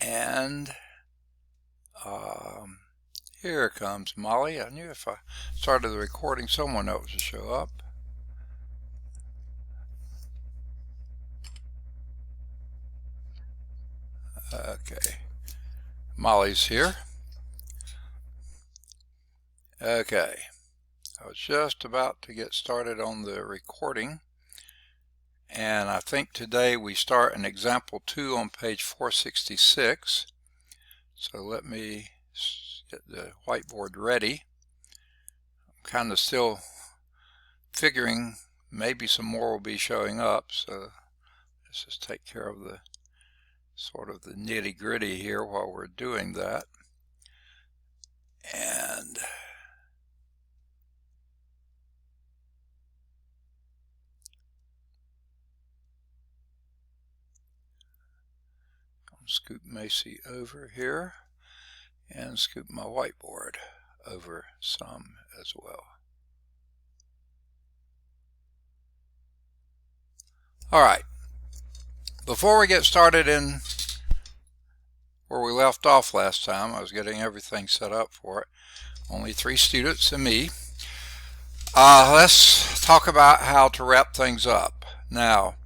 And here comes Molly. I knew if I started the recording someone else would show up. Okay, Molly's here. Okay, I was just about to get started on the recording, and I think today we start in example 2 on page 466. So let me get the whiteboard ready. I'm kind of still figuring maybe some more will be showing up, so let's just take care of the sort of the nitty-gritty here while we're doing that. And scoop Macy over here and scoop my whiteboard over some as well. All right, before we get started in where we left off last time, I was getting everything set up for it. Only 3 students and me. Let's talk about how to wrap things up. Now,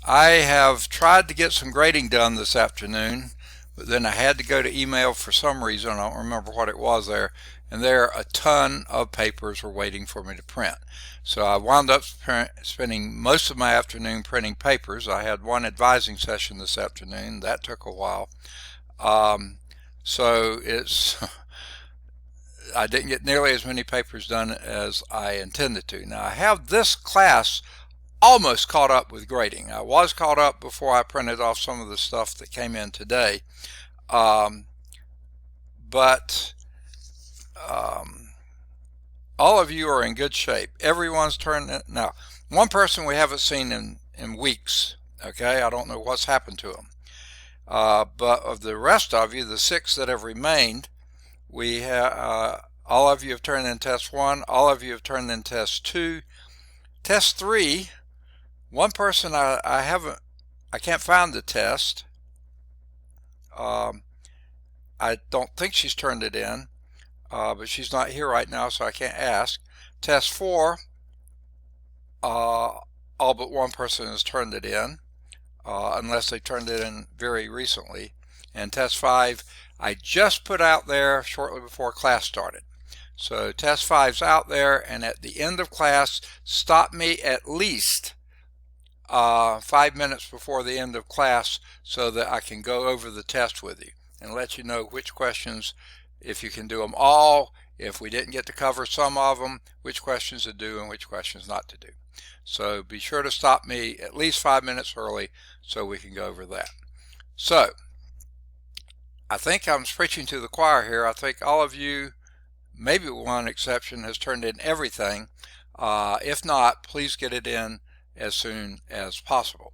I have tried to get some grading done this afternoon, but then I had to go to email for some reason. I don't remember what it was there, and there a ton of papers were waiting for me to print. So I wound up spending most of my afternoon printing papers. I had one advising session this afternoon. That took a while. So I didn't get nearly as many papers done as I intended to. Now I have this class almost caught up with grading. I was caught up before I printed off some of the stuff that came in today. But all of you are in good shape. Everyone's turned in. Now, one person we haven't seen in weeks. Okay, I don't know what's happened to him. But of the rest of you, the 6 that have remained, we have all of you have turned in test 1. All of you have turned in test 2. Test 3. One person I can't find the test. I don't think she's turned it in, but she's not here right now, so I can't ask. Test 4, all but one person has turned it in, unless they turned it in very recently. And test 5, I just put out there shortly before class started. So test 5's out there, and at the end of class, stop me at least 5 minutes before the end of class so that I can go over the test with you and let you know which questions, if you can do them all, if we didn't get to cover some of them, which questions to do and which questions not to do. So be sure to stop me at least 5 minutes early so we can go over that. So I think I'm preaching to the choir here. I think all of you, maybe one exception, has turned in everything. If not, please get it in as soon as possible.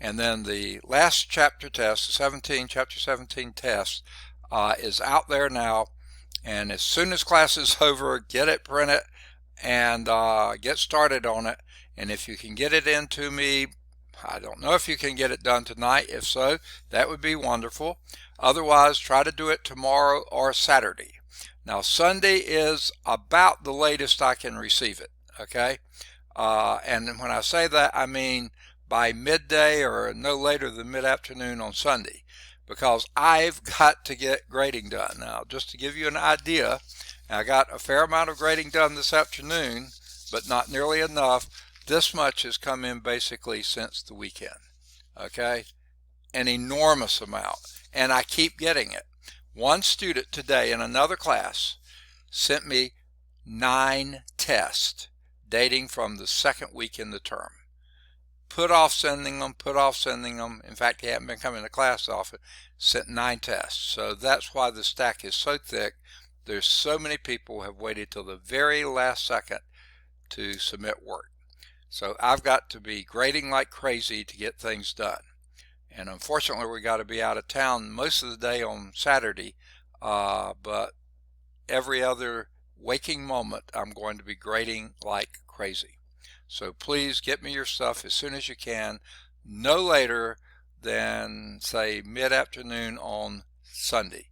And then the last chapter test, the chapter 17 test, is out there now. And as soon as class is over, get it printed and get started on it. And if you can get it in to me, I don't know if you can get it done tonight. If so, that would be wonderful. Otherwise, try to do it tomorrow or Saturday. Now, Sunday is about the latest I can receive it, okay? And when I say that, I mean by midday or no later than mid-afternoon on Sunday, because I've got to get grading done. Now, just to give you an idea, I got a fair amount of grading done this afternoon, but not nearly enough. This much has come in basically since the weekend, okay? An enormous amount, and I keep getting it. One student today in another class sent me 9 tests dating from the 2nd week in the term. Put off sending them. In fact, he hadn't been coming to class often. Sent 9 tests. So that's why the stack is so thick. There's so many people who have waited till the very last second to submit work. So I've got to be grading like crazy to get things done. And unfortunately, we got to be out of town most of the day on Saturday, but every other waking moment, I'm going to be grading like crazy. So please get me your stuff as soon as you can, no later than say mid-afternoon on Sunday,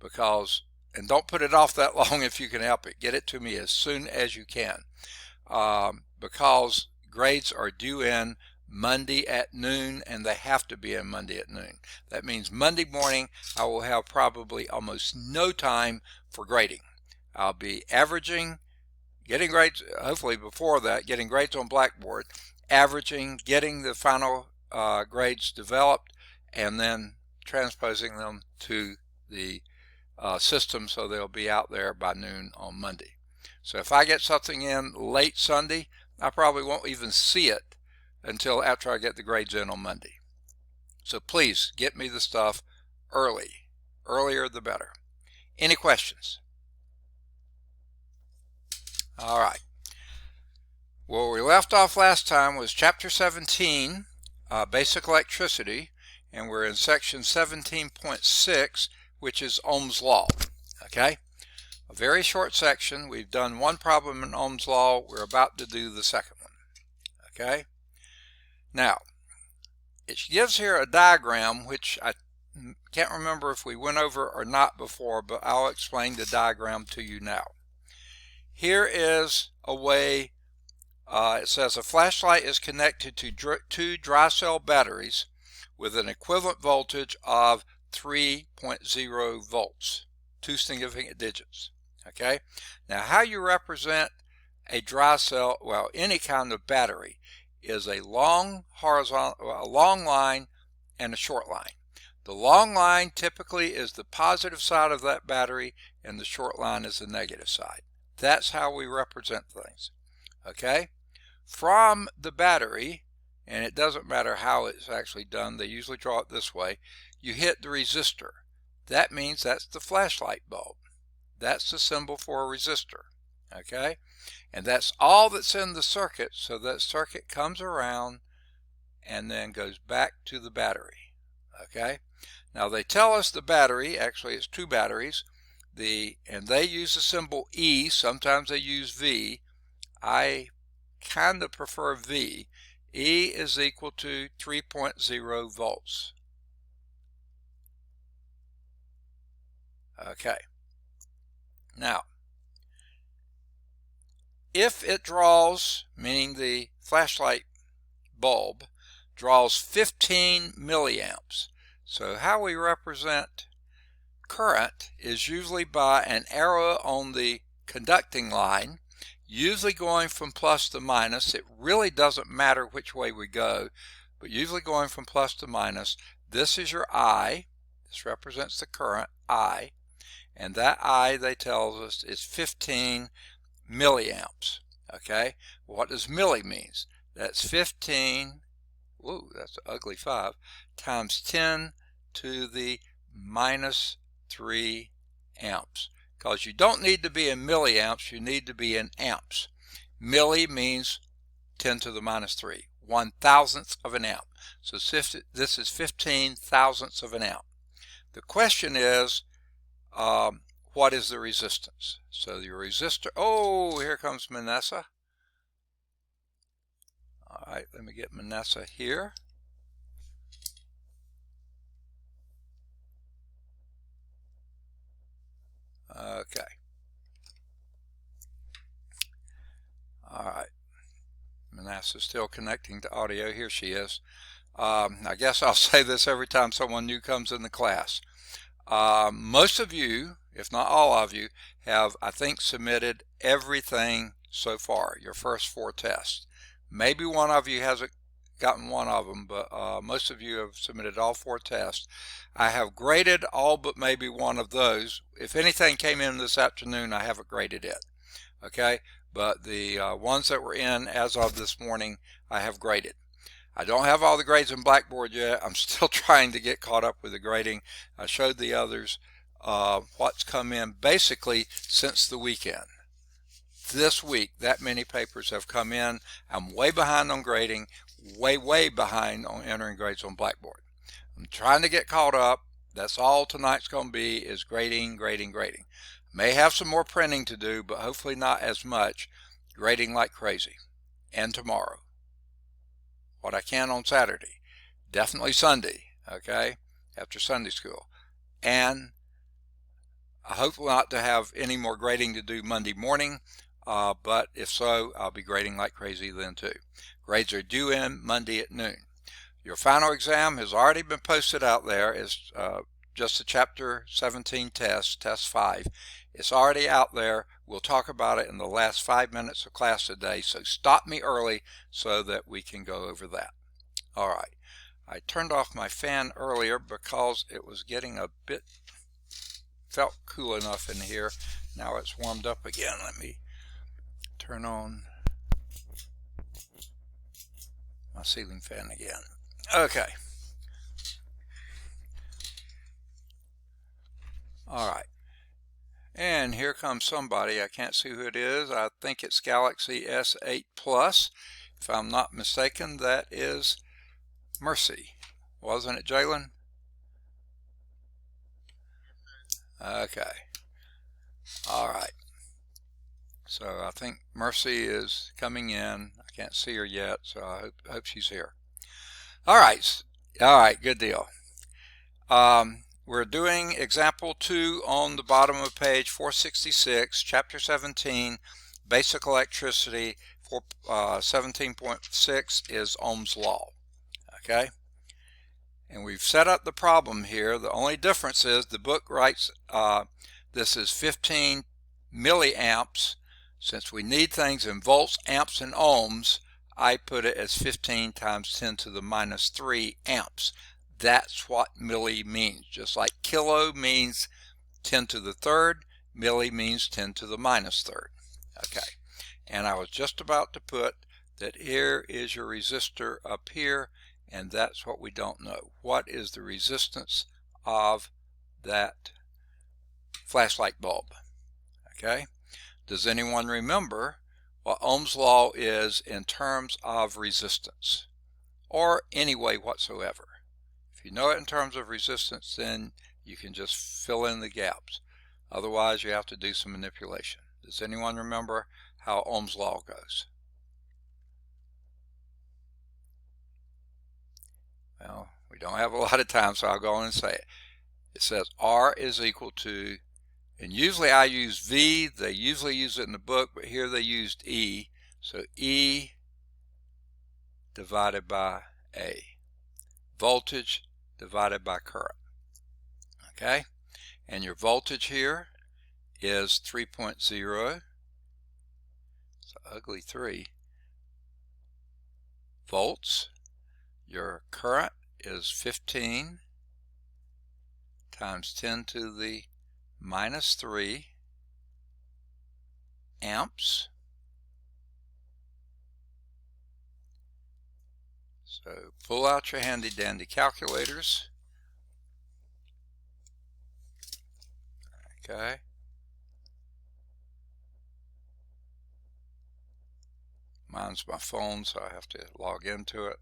and don't put it off that long if you can help it. Get it to me as soon as you can, because grades are due in Monday at noon, and they have to be in Monday at noon. That means Monday morning I will have probably almost no time for grading. I'll be averaging, getting grades, hopefully before that, getting grades on Blackboard, averaging, getting the final grades developed, and then transposing them to the system so they'll be out there by noon on Monday. So if I get something in late Sunday, I probably won't even see it until after I get the grades in on Monday. So please get me the stuff early. Earlier the better. Any questions? All right. Where we left off last time was Chapter 17, Basic Electricity, and we're in Section 17.6, which is Ohm's Law. Okay? A very short section. We've done one problem in Ohm's Law. We're about to do the second one. Okay? Now, it gives here a diagram, which I can't remember if we went over or not before, but I'll explain the diagram to you now. Here is a way, it says a flashlight is connected to two dry cell batteries with an equivalent voltage of 3.0 volts, two significant digits. Okay, now how you represent a dry cell, well, any kind of battery, is a long horizontal, a long line and a short line. The long line typically is the positive side of that battery, and the short line is the negative side. That's how we represent things. Okay, from the battery, and it doesn't matter how it's actually done, they usually draw it this way, you hit the resistor. That means that's the flashlight bulb. That's the symbol for a resistor. Okay, and that's all that's in the circuit, so that circuit comes around and then goes back to the battery. Okay, now they tell us the battery, actually it's two batteries, and they use the symbol E, sometimes they use V. I kind of prefer V. E is equal to 3.0 volts. Okay, now if it draws, meaning the flashlight bulb draws 15 milliamps, so how we represent current is usually by an arrow on the conducting line, usually going from plus to minus. It really doesn't matter which way we go, but usually going from plus to minus. This is your I. This represents the current, I. And that I, they tell us, is 15 milliamps. Okay? What does milli means? That's 15, whoa, that's an ugly 5, times 10 to the minus 3 amps. Because you don't need to be in milliamps, you need to be in amps. Milli means 10 to the minus 3, 1/1000th of an amp. So this is 15 thousandths of an amp. The question is, what is the resistance? So the resistor, oh, here comes Manessa. All right, let me get Manessa here. Okay. All right. Manessa's still connecting to audio. Here she is. I guess I'll say this every time someone new comes in the class. Most of you, if not all of you, have, I think, submitted everything so far, your first 4 tests. Maybe one of you hasn't gotten one of them, but most of you have submitted all 4 tests. I have graded all but maybe one of those. If anything came in this afternoon, I haven't graded it. Okay, but the ones that were in as of this morning, I have graded. I don't have all the grades in Blackboard yet. I'm still trying to get caught up with the grading. I showed the others what's come in basically since the weekend. This week, that many papers have come in. I'm way behind on grading, way behind on entering grades on Blackboard. I'm trying to get caught up. That's all tonight's going to be, is grading. May have some more printing to do, but hopefully not as much. Grading like crazy. And tomorrow. What I can on Saturday. Definitely Sunday. okay, after Sunday school. And I hope not to have any more grading to do Monday morning, but if so, I'll be grading like crazy then too. Grades are due in Monday at noon. Your final exam has already been posted out there. It's just a Chapter 17 test, Test 5. It's already out there. We'll talk about it in the last 5 minutes of class today, so stop me early so that we can go over that. All right. I turned off my fan earlier because it was getting a bit, felt cool enough in here. Now it's warmed up again. Let me turn on my ceiling fan again. Okay. All right. And here comes somebody. I can't see who it is. I think it's Galaxy S8 Plus. If I'm not mistaken, that is Mercy. Wasn't it, Jalen? Okay. All right. So I think Mercy is coming in. I can't see her yet, so I hope she's here. All right. All right. Good deal. We're doing example 2 on the bottom of page 466, chapter 17, basic electricity. 17.6 is Ohm's law. Okay. And we've set up the problem here. The only difference is the book writes this is 15 milliamps. Since we need things in volts, amps, and ohms, I put it as 15 times 10 to the minus 3 amps. That's what milli means. Just like kilo means 10 to the third, milli means 10 to the minus third. Okay. And I was just about to put that here is your resistor up here, and that's what we don't know. What is the resistance of that flashlight bulb? Okay. Does anyone remember what Ohm's law is in terms of resistance, or any way whatsoever? If you know it in terms of resistance, then you can just fill in the gaps. Otherwise, you have to do some manipulation. Does anyone remember how Ohm's law goes? Well, we don't have a lot of time, so I'll go on and say it. It says R is equal to, and usually I use V. They usually use it in the book, but here they used E. So E divided by A. Voltage divided by current. Okay? And your voltage here is 3.0. It's an ugly 3 volts. Your current is 15 times 10 to the minus 3 amps. So pull out your handy dandy calculators. Okay. Mine's my phone, so I have to log into it.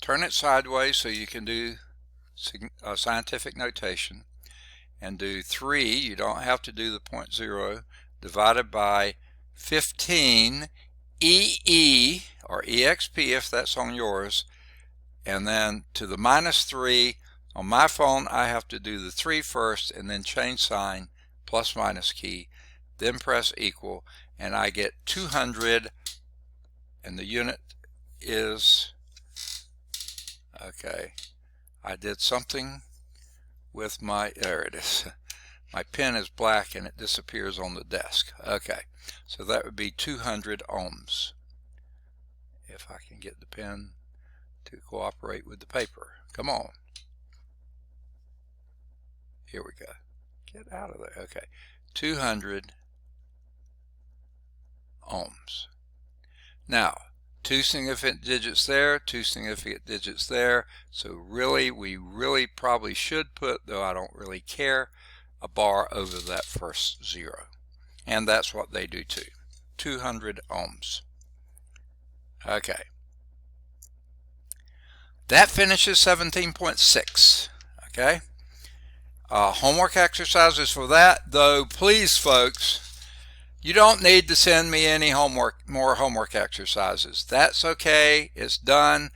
Turn it sideways so you can do scientific notation, and do 3, you don't have to do the 0.0, divided by 15 EE, or EXP if that's on yours, and then to the minus 3. On my phone I have to do the 3 first and then change sign, plus minus key, then press equal, and I get 200, and the unit is, okay, I did something with my, there it is. My pen is black and it disappears on the desk. Okay, so that would be 200 ohms. If I can get the pen to cooperate with the paper. Come on. Here we go. Get out of there. Okay, 200 ohms. Now, 2 significant digits there, 2 significant digits there. So really, we really probably should put, though I don't really care, a bar over that first 0. And that's what they do too. 200 ohms. Okay. That finishes 17.6. Okay. Homework exercises for that, though please folks, you don't need to send me any more homework exercises. That's okay. It's done.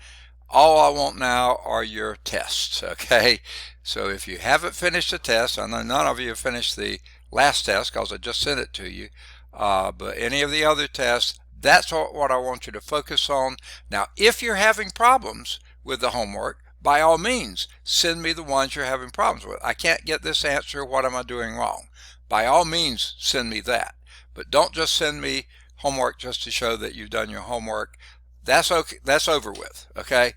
All I want now are your tests, okay? So if you haven't finished the test, I know none of you have finished the last test because I just sent it to you, but any of the other tests, that's what I want you to focus on. Now, if you're having problems with the homework, by all means, send me the ones you're having problems with. I can't get this answer, what am I doing wrong? By all means, send me that. But don't just send me homework just to show that you've done your homework. That's okay. That's over with, okay?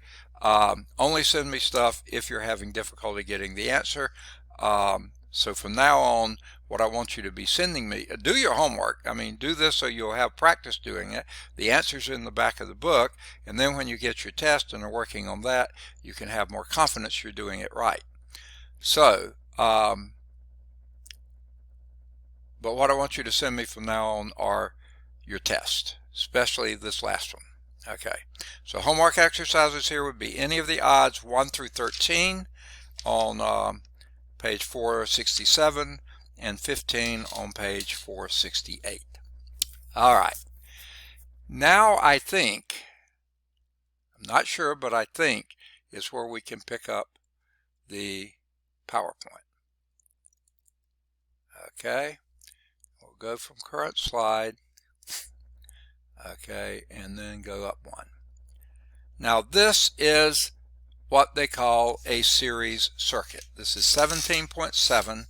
Only send me stuff if you're having difficulty getting the answer. So from now on, what I want you to be sending me, do your homework. I mean, do this so you'll have practice doing it. The answer's in the back of the book, and then when you get your test and are working on that, you can have more confidence you're doing it right. So, but what I want you to send me from now on are your tests, especially this last one. Okay, so homework exercises here would be any of the odds 1 through 13 on page 467 and 15 on page 468. All right, now I think, I'm not sure, but I think is where we can pick up the PowerPoint. Okay, we'll go from current slide. Okay, and then go up one. Now this is what they call a series circuit. This is 17.7.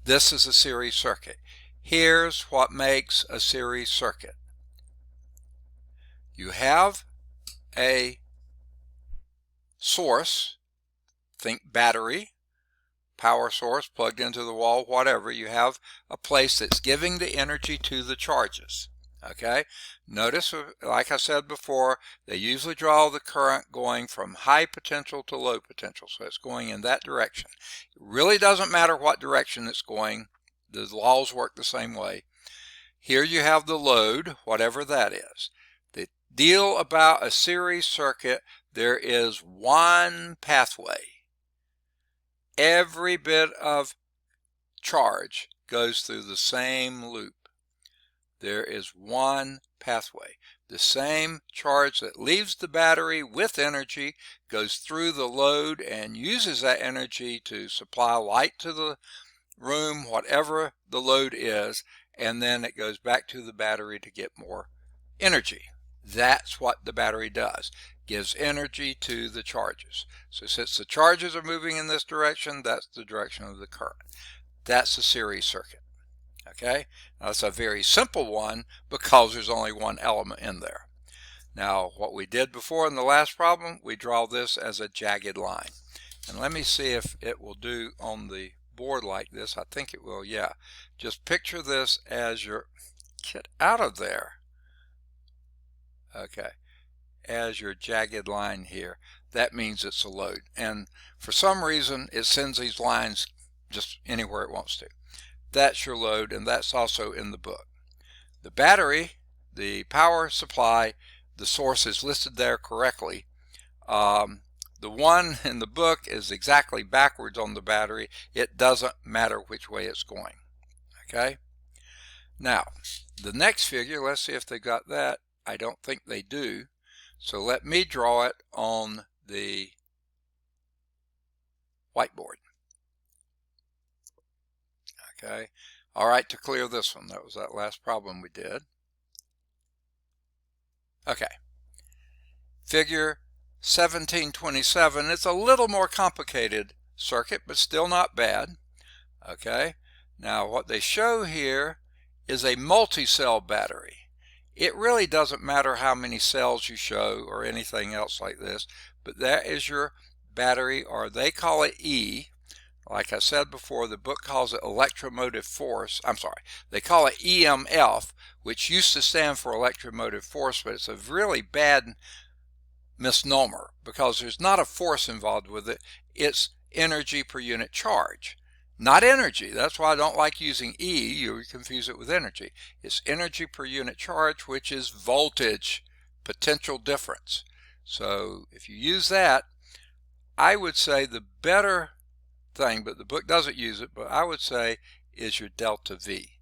This is a series circuit. Here's what makes a series circuit. You have a source, think battery, power source plugged into the wall, whatever. You have a place that's giving the energy to the charges. Okay, notice, like I said before, they usually draw the current going from high potential to low potential, so it's going in that direction. It really doesn't matter what direction it's going, the laws work the same way. Here you have the load, whatever that is. The deal about a series circuit, there is one pathway. Every bit of charge goes through the same loop. There is one pathway. The same charge that leaves the battery with energy goes through the load and uses that energy to supply light to the room, whatever the load is, and then it goes back to the battery to get more energy. That's what the battery does. Gives energy to the charges. So since the charges are moving in this direction, that's the direction of the current. That's a series circuit. Okay, now it's a very simple one because there's only one element in there. Now what we did before in the last problem, we draw this as a jagged line. And let me see if it will do on the board like this. I think it will, yeah. Just picture this as your, get out of there. Okay, as your jagged line here. That means it's a load. And for some reason, it sends these lines just anywhere it wants to. That's your load, and that's also in the book. The battery, the power supply, the source is listed there correctly. The one in the book is exactly backwards on the battery. It doesn't matter which way it's going. Okay? Now, the next figure, let's see if they got that. I don't think they do. So let me draw it on the whiteboard. Okay, all right, to clear this one, that was that last problem we did. Okay, figure 1727, it's a little more complicated circuit, but still not bad. Okay, now what they show here is a multi-cell battery. It really doesn't matter how many cells you show or anything else like this, but that is your battery, or they call it E. Like I said before, the book calls it electromotive force. I'm sorry, they call it EMF, which used to stand for electromotive force, but it's a really bad misnomer because there's not a force involved with it. It's energy per unit charge. Not energy. That's why I don't like using E. You confuse it with energy. It's energy per unit charge, which is voltage, potential difference. So if you use that, I would say the better thing, but the book doesn't use it, but I would say is your delta V,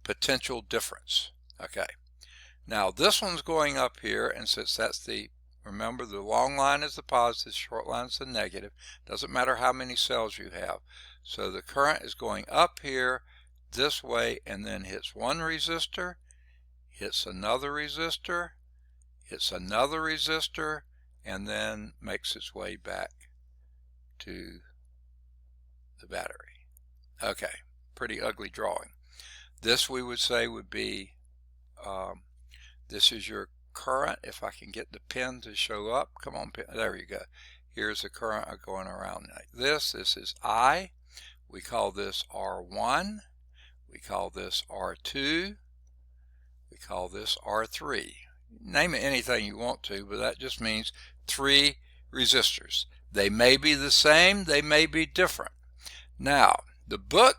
potential difference. Okay, now this one's going up here, and since that's the Remember, the long line is the positive, short line is the negative. Doesn't matter how many cells you have. So the current is going up here this way and then hits one resistor, hits another resistor, hits another resistor, and then makes its way back to the battery. Okay, pretty ugly drawing. This we would say would be, this is your current. If I can get the pin to show up, come on, pin. There you go. Here's the current going around like this. This is I. We call this R1. We call this R2. We call this R3. Name it anything you want to, but that just means 3 resistors. They may be the same, they may be different. Now, the book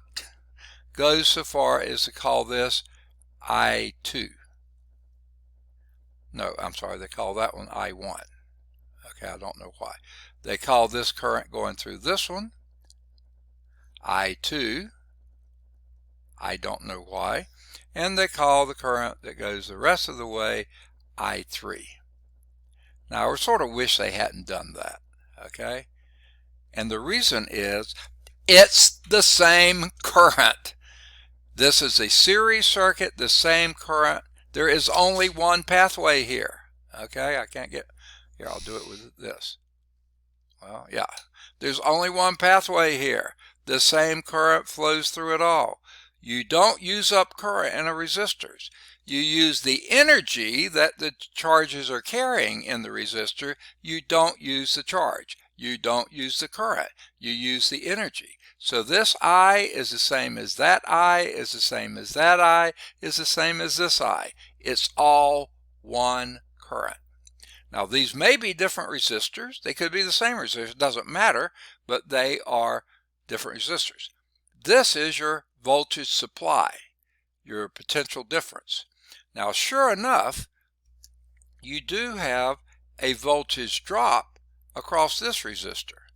goes so far as to call this I2. No, I'm sorry, they call that one I1. Okay, I don't know why. They call this current going through this one I2. I don't know why. And they call the current that goes the rest of the way I3. Now, I sort of wish they hadn't done that, okay? And the reason is it's the same current. This is a series circuit, the same current. There is only one pathway here, okay? I can't get, here, I'll do it with this. Well, yeah, there's only one pathway here. The same current flows through it all. You don't use up current in a resistors. You use the energy that the charges are carrying in the resistor. You don't use the charge. You don't use the current. You use the energy. So this I is the same as that I, is the same as that I, is the same as this I. It's all one current. Now these may be different resistors. They could be the same resistor. It doesn't matter, but they are different resistors. This is your voltage supply, your potential difference. Now, sure enough, you do have a voltage drop across this resistor,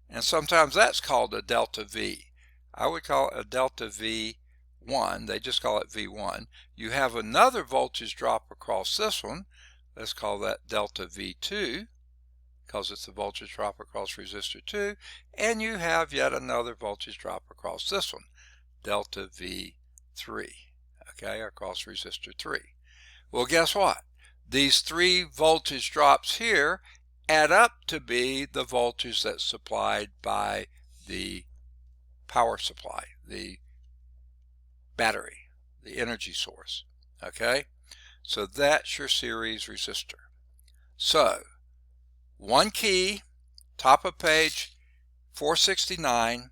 and sometimes that's called a delta V. I would call it a delta V1. They just call it V1. You have another voltage drop across this one. Let's call that delta V2, because it's the voltage drop across resistor 2, and you have yet another voltage drop across this one, delta V3, okay, across resistor 3. Well, guess what? These 3 voltage drops here add up to be the voltage that's supplied by the power supply, the battery, the energy source, okay? So that's your series resistor. So, one key, top of page 469,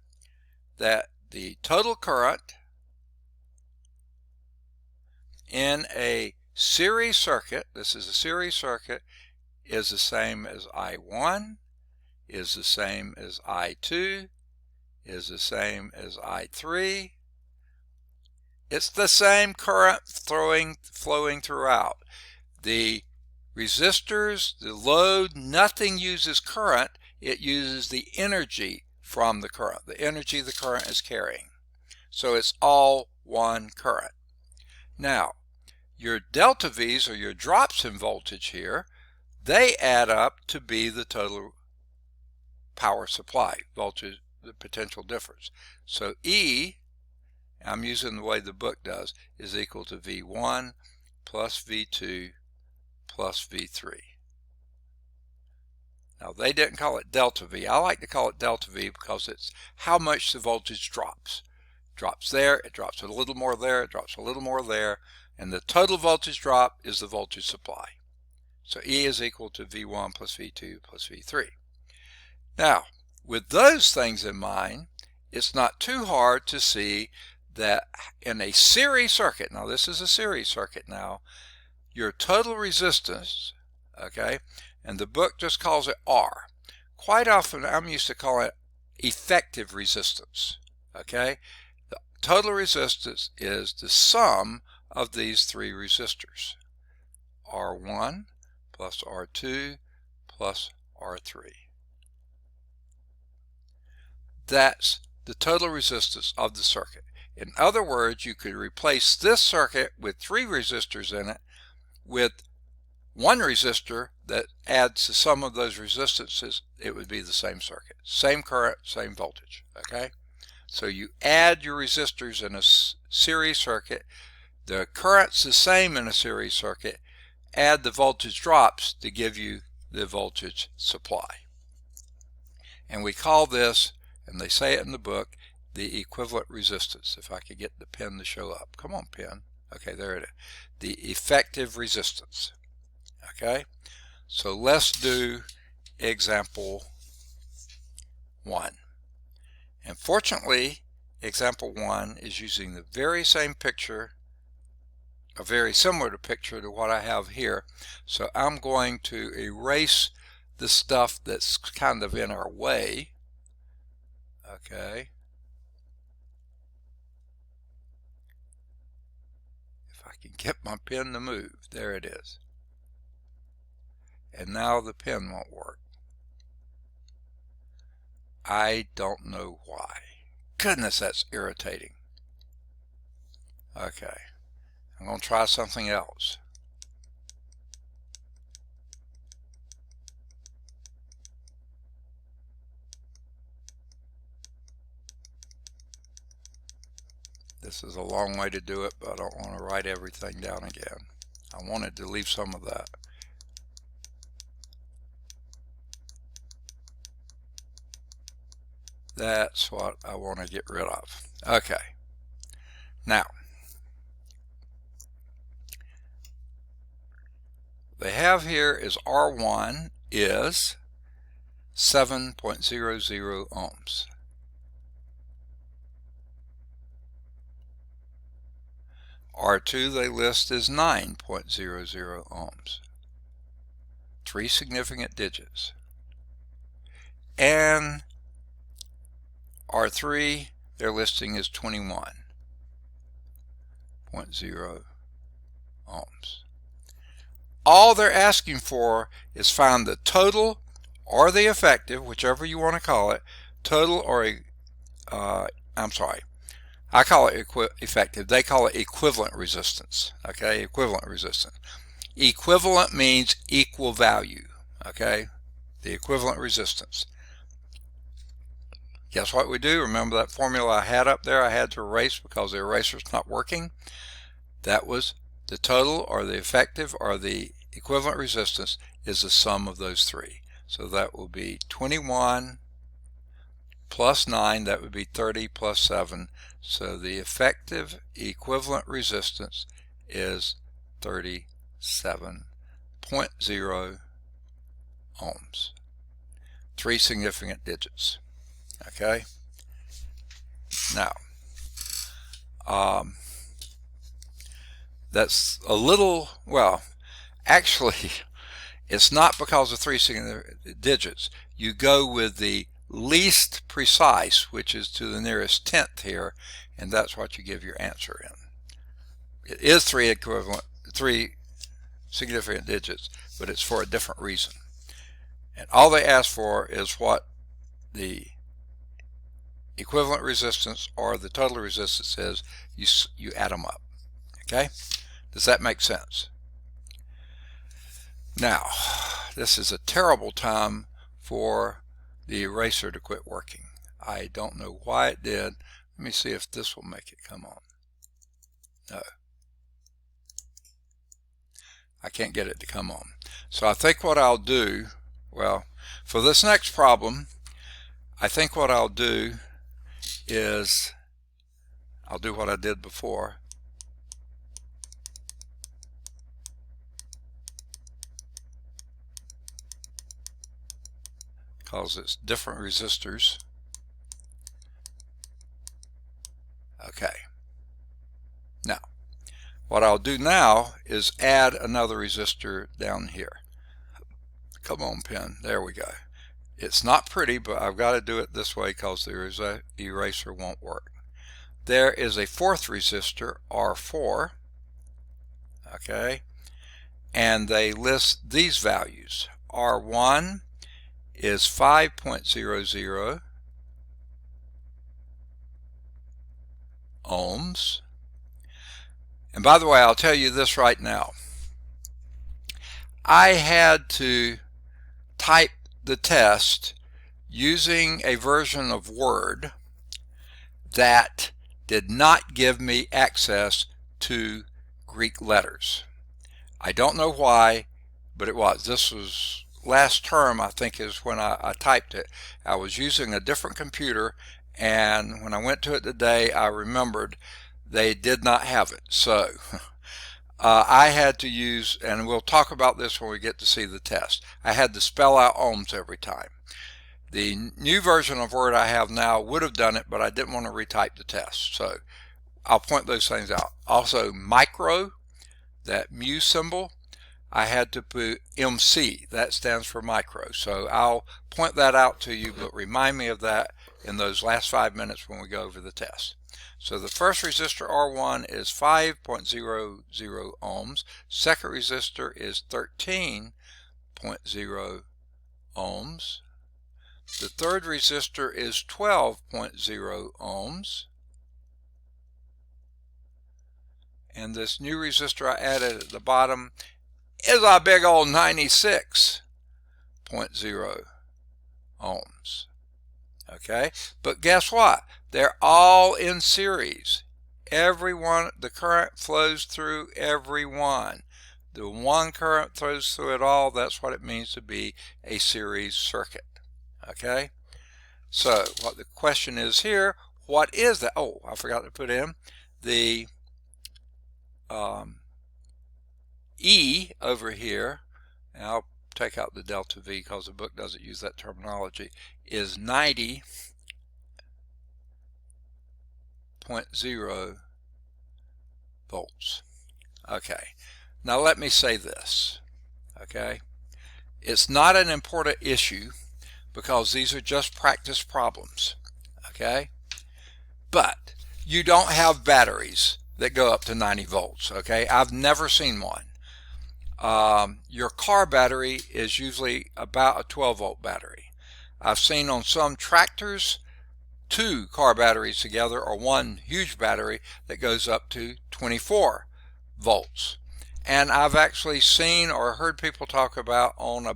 that the total current in a series circuit, this is a series circuit, is the same as I1, is the same as I2, is the same as I3. It's the same current flowing throughout. The resistors, the load, nothing uses current. It uses the energy from the current, the energy the current is carrying. So it's all one current. Now, your delta V's, or your drops in voltage here, they add up to be the total power supply, voltage, the potential difference. So E, I'm using the way the book does, is equal to V1 plus V2 plus V3. Now, they didn't call it delta V. I like to call it delta V because it's how much the voltage drops. It drops there, it drops a little more there, it drops a little more there, and the total voltage drop is the voltage supply. So E is equal to V1 plus V2 plus V3. Now, with those things in mind, it's not too hard to see that in a series circuit, now this is a series circuit now, your total resistance, okay, and the book just calls it R. Quite often I'm used to calling it effective resistance, okay? The total resistance is the sum of these 3 resistors, R1 plus R2 plus R3. That's the total resistance of the circuit. In other words, you could replace this circuit with 3 resistors in it with one resistor that adds the sum of those resistances, it would be the same circuit. Same current, same voltage, okay? So you add your resistors in a series circuit. The current's the same in a series circuit. Add the voltage drops to give you the voltage supply. And we call this, and they say it in the book, the equivalent resistance. If I could get the pen to show up. Come on, pen. Okay, there it is. The effective resistance. Okay, so let's do example 1. And fortunately, example 1 is using the very same picture, a very similar picture to what I have here. So I'm going to erase the stuff that's kind of in our way. Okay. If I can get my pen to move, there it is. And now the pen won't work. I don't know why. Goodness, that's irritating. Okay, I'm going to try something else. This is a long way to do it, but I don't want to write everything down again. I wanted to leave some of that. That's what I want to get rid of. Okay. Now, they have here is R1 is 7.00 ohms. R2 they list as 9.00 ohms. 3 significant digits. And R3 their listing is 21.0 ohms. All they're asking for is find the total or the effective, whichever you want to call it, total or I'm sorry, I call it effective. They call it equivalent resistance. Okay, equivalent resistance. Equivalent means equal value. Okay, the equivalent resistance. Guess what we do? Remember that formula I had up there I had to erase because the eraser's not working? That was the total or the effective or the equivalent resistance is the sum of those three. So that will be 21 plus 9, that would be 30 plus 7. So the effective equivalent resistance is 37.0 ohms. 3 significant digits. Okay. Now, that's a little, well, actually, it's not because of 3 significant digits. You go with the least precise, which is to the nearest tenth here, and that's what you give your answer in. It is 3 significant digits, but it's for a different reason. And all they ask for is what the equivalent resistance or the total resistance is. You add them up. Okay? Does that make sense? Now, this is a terrible time for the eraser to quit working. I don't know why it did. Let me see if this will make it come on. No. I can't get it to come on. So I think what I'll do, well, for this next problem, I think what I'll do is I'll do what I did before. Because it's different resistors. Okay. Now, what I'll do now is add another resistor down here. Come on, pen. There we go. It's not pretty, but I've got to do it this way because the eraser won't work. There is a fourth resistor, R4. Okay. And they list these values. R1 is 5.00 ohms. And by the way, I'll tell you this right now. I had to type the test using a version of Word that did not give me access to Greek letters. I don't know why, but it was. This was last term, I think, is when I typed it. I was using a different computer, and when I went to it today, I remembered they did not have it. So I had to use, and we'll talk about this when we get to see the test, I had to spell out ohms every time. The new version of Word I have now would have done it, but I didn't want to retype the test. So I'll point those things out. Also, micro, that mu symbol, I had to put MC. That stands for micro. So I'll point that out to you, but remind me of that in those last 5 minutes when we go over the test. So the first resistor R1 is 5.00 ohms. Second resistor is 13.0 ohms. The third resistor is 12.0 ohms. And this new resistor I added at the bottom is a big old 96.0 ohms. Okay, but guess what? They're all in series. Every one, the current flows through every one. The one current flows through it all. That's what it means to be a series circuit. Okay, so what the question is here, what is that? Oh, I forgot to put in the E over here, and I'll take out the delta V because the book doesn't use that terminology, is 90.0 volts. Okay, now let me say this. Okay, it's not an important issue because these are just practice problems. Okay, but you don't have batteries that go up to 90 volts. Okay, I've never seen one. Your car battery is usually about a 12 volt battery. I've seen on some tractors 2 car batteries together, or one huge battery that goes up to 24 volts. And I've actually seen or heard people talk about on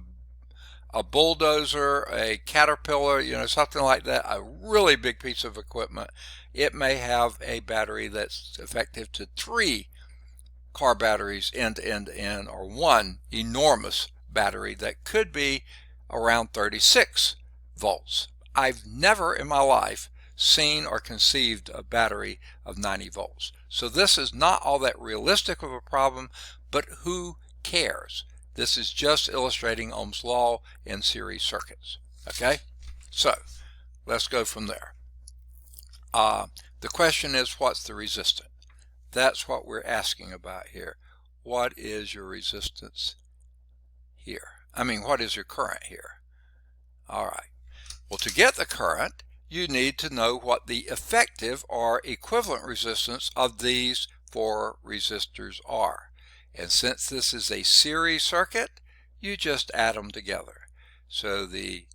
a bulldozer, a Caterpillar, something like that, a really big piece of equipment. It may have a battery that's effective to 3 car batteries end to end to end, or one enormous battery that could be around 36 volts. I've never in my life seen or conceived a battery of 90 volts. So this is not all that realistic of a problem, but who cares? This is just illustrating Ohm's law in series circuits. Okay, so let's go from there. The question is, what's the resistance? That's what we're asking about here. What is your resistance here? I mean, what is your current here? All right. Well, to get the current, you need to know what the effective or equivalent resistance of these 4 resistors are. And since this is a series circuit, you just add them together. So the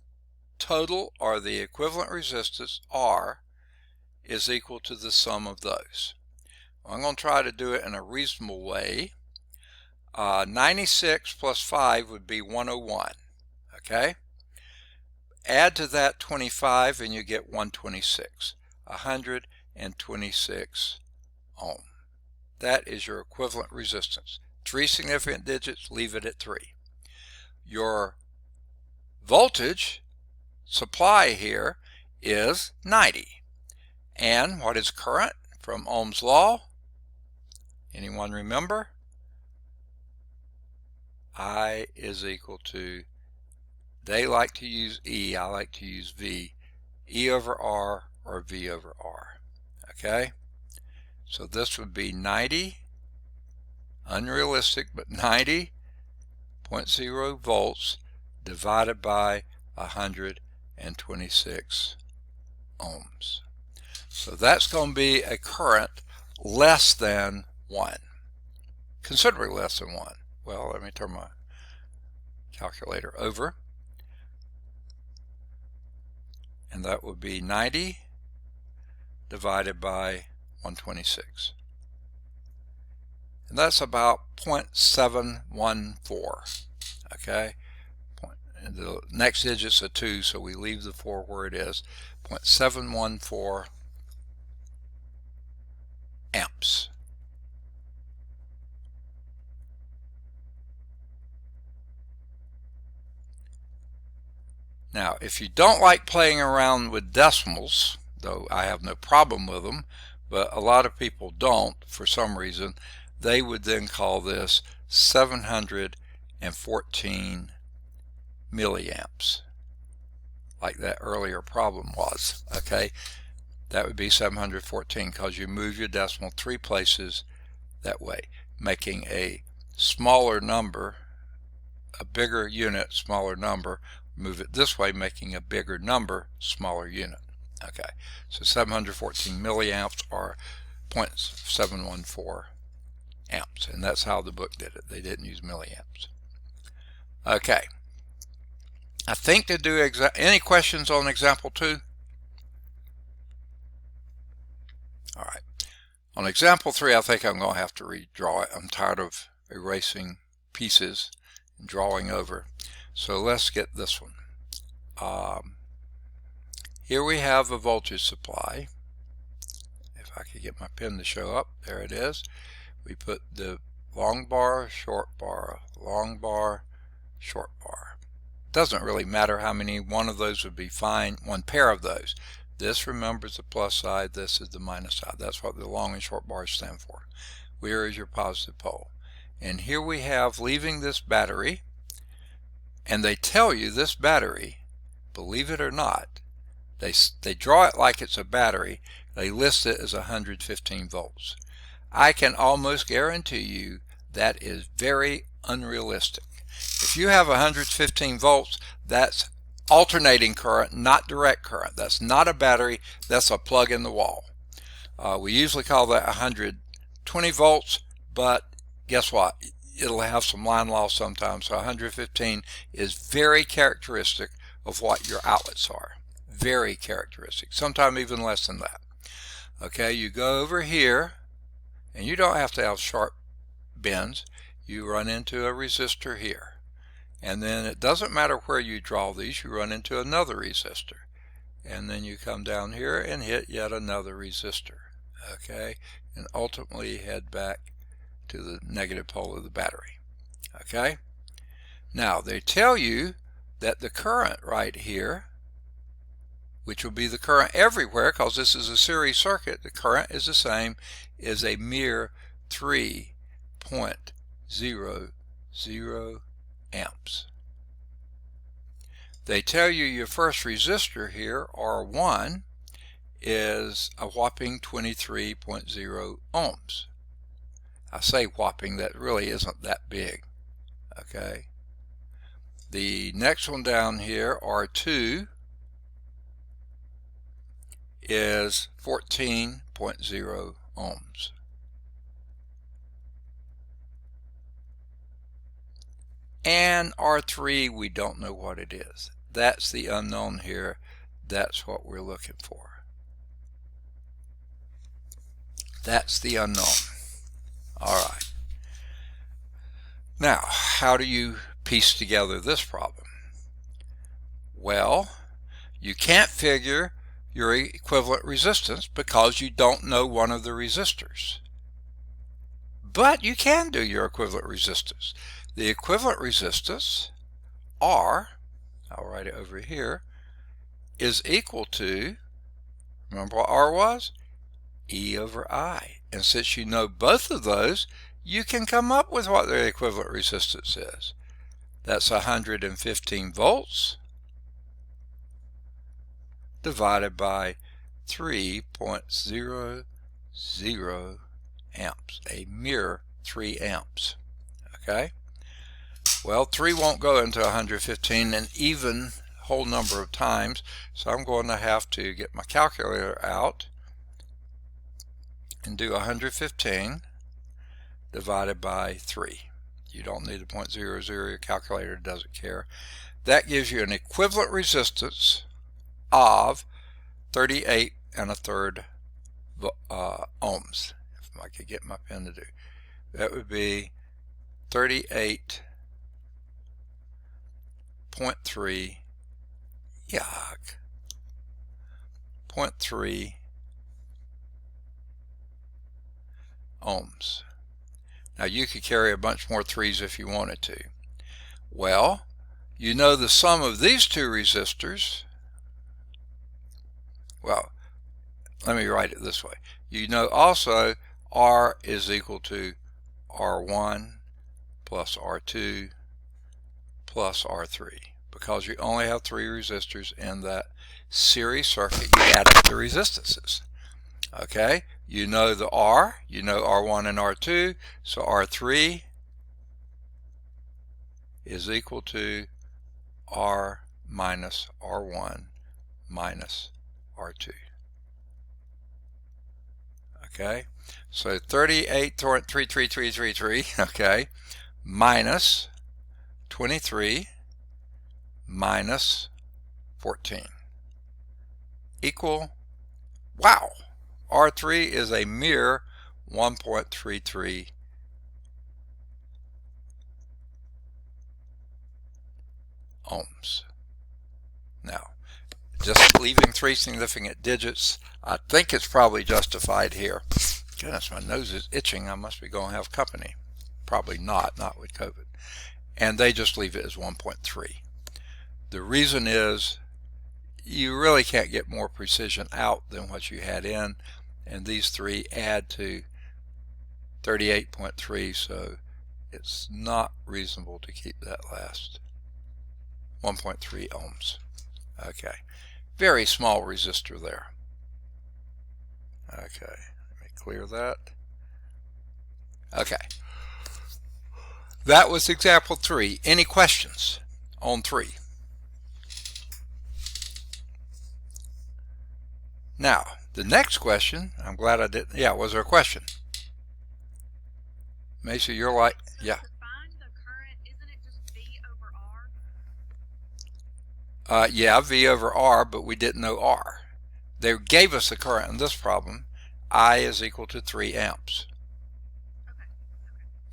total or the equivalent resistance R is equal to the sum of those. I'm going to try to do it in a reasonable way. 96 plus 5 would be 101. Okay? Add to that 25 and you get 126. 126 ohm. That is your equivalent resistance. 3 significant digits, leave it at 3. Your voltage supply here is 90. And what is current from Ohm's law? Anyone remember? I is equal to, they like to use E, I like to use V, E over R or V over R. Okay? So this would be 90, unrealistic, but 90.0 volts divided by 126 ohms. So that's going to be a current less than 1, considerably less than 1. Well, let me turn my calculator over, and that would be 90 divided by 126, and that's about 0.714. Okay, and the next digit's a 2, so we leave the 4 where it is. 0.714 amps. Now, if you don't like playing around with decimals, though I have no problem with them, but a lot of people don't for some reason, they would then call this 714 milliamps, like that earlier problem was. Okay, that would be 714 because you move your decimal 3 places that way, making a smaller number, a bigger unit, smaller number. Move it this way, making a bigger number, smaller unit. Okay, so 714 milliamps are 0.714 amps, and that's how the book did it. They didn't use milliamps. Okay, I think to do any questions on example 2? All right, on example 3, I think I'm going to have to redraw it. I'm tired of erasing pieces and drawing over. So let's get this one. Here we have a voltage supply. If I could get my pen to show up, there it is. We put the long bar, short bar, long bar, short bar. Doesn't really matter how many, one of those would be fine, one pair of those. This, remember, is the plus side, this is the minus side. That's what the long and short bars stand for. Where is your positive pole? And here we have leaving this battery, and they tell you this battery, believe it or not, they draw it like it's a battery. They list it as 115 volts. I can almost guarantee you that is very unrealistic. If you have 115 volts, that's alternating current, not direct current. That's not a battery, that's a plug in the wall. We usually call that 120 volts, but guess what? It'll have some line loss sometimes. So 115 is very characteristic of what your outlets are. Very characteristic, sometimes even less than that. Okay, you go over here, and you don't have to have sharp bends. You run into a resistor here. And then it doesn't matter where you draw these, you run into another resistor. And then you come down here and hit yet another resistor. Okay, and ultimately head back to the negative pole of the battery. Okay, now they tell you that the current right here, which will be the current everywhere because this is a series circuit, the current is the same, is a mere 3.00 amps. They tell you your first resistor here, R1, is a whopping 23.0 ohms. I say whopping, that really isn't that big. Okay. The next one down here, R2, is 14.0 ohms. And R3, we don't know what it is. That's the unknown here. That's what we're looking for. That's the unknown. All right. Now, how do you piece together this problem? Well, you can't figure your equivalent resistance because you don't know one of the resistors. But you can do your equivalent resistance. The equivalent resistance, R, I'll write it over here, is equal to, remember what R was? E over I. And since you know both of those, you can come up with what the equivalent resistance is. That's 115 volts divided by 3.00 amps, a mere 3 amps. Okay? Well, 3 won't go into 115 an even whole number of times, so I'm going to have to get my calculator out and do 115 divided by 3. You don't need a 0.00, your calculator doesn't care. That gives you an equivalent resistance of 38 1/3 ohms. If I could get my pen to do that, would be 38 0.3, yuck, 0.3 ohms. Now you could carry a bunch more 3s if you wanted to. Well, you know the sum of these two resistors. Well, let me write it this way. You know also R is equal to R1 plus R2 plus R3. Because you only have 3 resistors in that series circuit, you add up the resistances. Okay, you know the R, you know R1 and R2, so R3 is equal to R minus R1 minus R2. Okay, so 38.33333, okay, minus 23 minus 14 equal, wow, R3 is a mere 1.33 ohms. Now, just leaving 3 significant digits, I think it's probably justified here. Goodness, my nose is itching. I must be going to have company. Probably not with COVID. And they just leave it as 1.3. The reason is you really can't get more precision out than what you had in, and these 3 add to 38.3, so it's not reasonable to keep that last 1.3 ohms. Okay, very small resistor there. Okay, let me clear that. Okay, that was example 3. Any questions on 3? Now, the next question, I'm glad I didn't, yeah, was there a question? Macy, you're like, yeah. To find the current, isn't it just V over R? Yeah, V over R, but we didn't know R. They gave us the current in this problem. I is equal to 3 amps. Okay.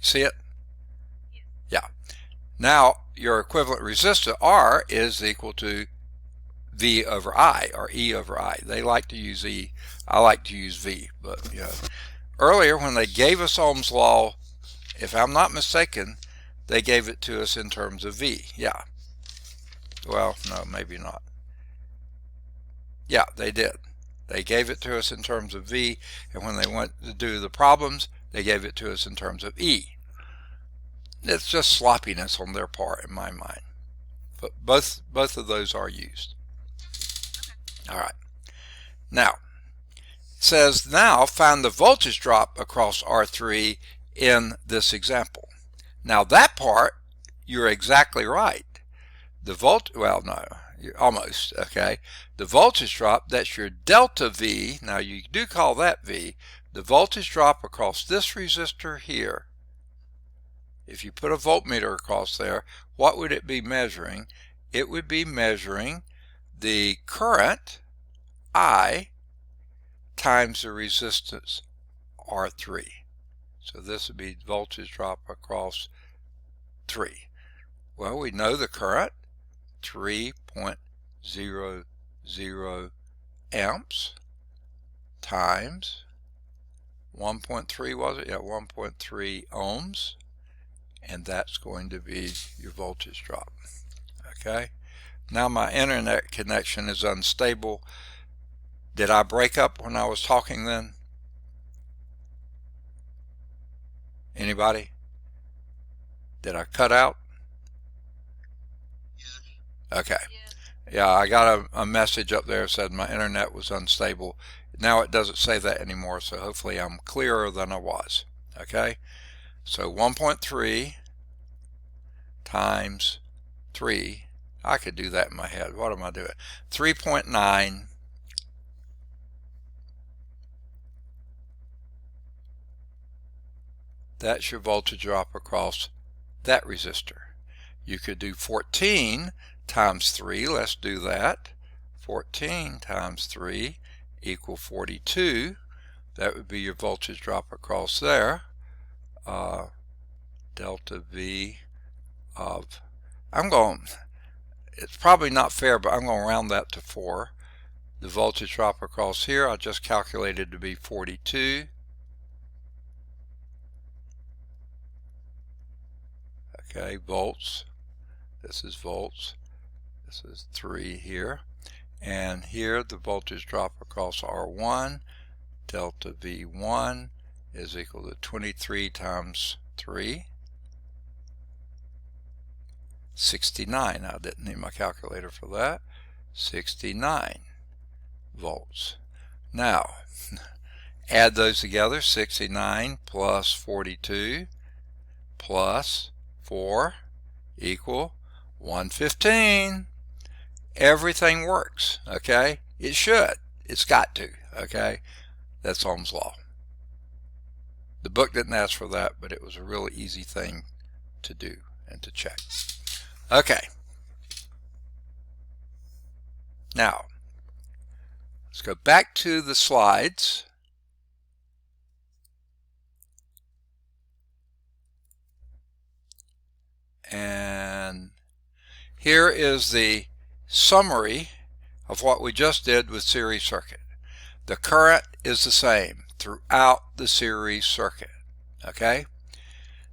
See it? Yes. Yeah. Now, your equivalent resistor, R, is equal to V over I, or E over I. They like to use E. I like to use V. But, you know, earlier when they gave us Ohm's law, if I'm not mistaken, they gave it to us in terms of V. Yeah. Well, no, maybe not. Yeah, they did. They gave it to us in terms of V, and when they went to do the problems, they gave it to us in terms of E. It's just sloppiness on their part in my mind. But both of those are used. Okay. All right. Now, it says now find the voltage drop across R3 in this example. Now that part, you're exactly right. The well, no, you're almost, okay. The voltage drop, that's your delta V. Now you do call that V. The voltage drop across this resistor here, if you put a voltmeter across there, what would it be measuring? It would be measuring the current I times the resistance R3. So this would be voltage drop across 3. Well, we know the current, 3.00 amps times 1.3, was it? Yeah, 1.3 ohms. And that's going to be your voltage drop. Okay. Now my internet connection is unstable. Did I break up when I was talking then? Anybody? Did I cut out? Yes. Okay. Yes. Yeah, I got a message up there that said my internet was unstable. Now it doesn't say that anymore, so hopefully I'm clearer than I was. Okay. So 1.3 times 3, I could do that in my head. What am I doing? 3.9 that's your voltage drop across that resistor. You could do 14 times 3. Let's do that. 14 times 3 equal 42. That would be your voltage drop across there. Delta V of, it's probably not fair, but I'm going to round that to 4. The voltage drop across here I just calculated to be 42. Okay, volts. This is volts. This is 3 here. And here the voltage drop across R1, delta V1 is equal to 23 times 3. 69. I didn't need my calculator for that. 69 volts. Now, add those together. 69 plus 42 plus 4 equal 115. Everything works, okay? It should. It's got to, okay? That's Ohm's law. The book didn't ask for that, but it was a really easy thing to do and to check. Okay. Now, let's go back to the slides. And here is the summary of what we just did with series circuit. The current is the same throughout the series circuit. Okay?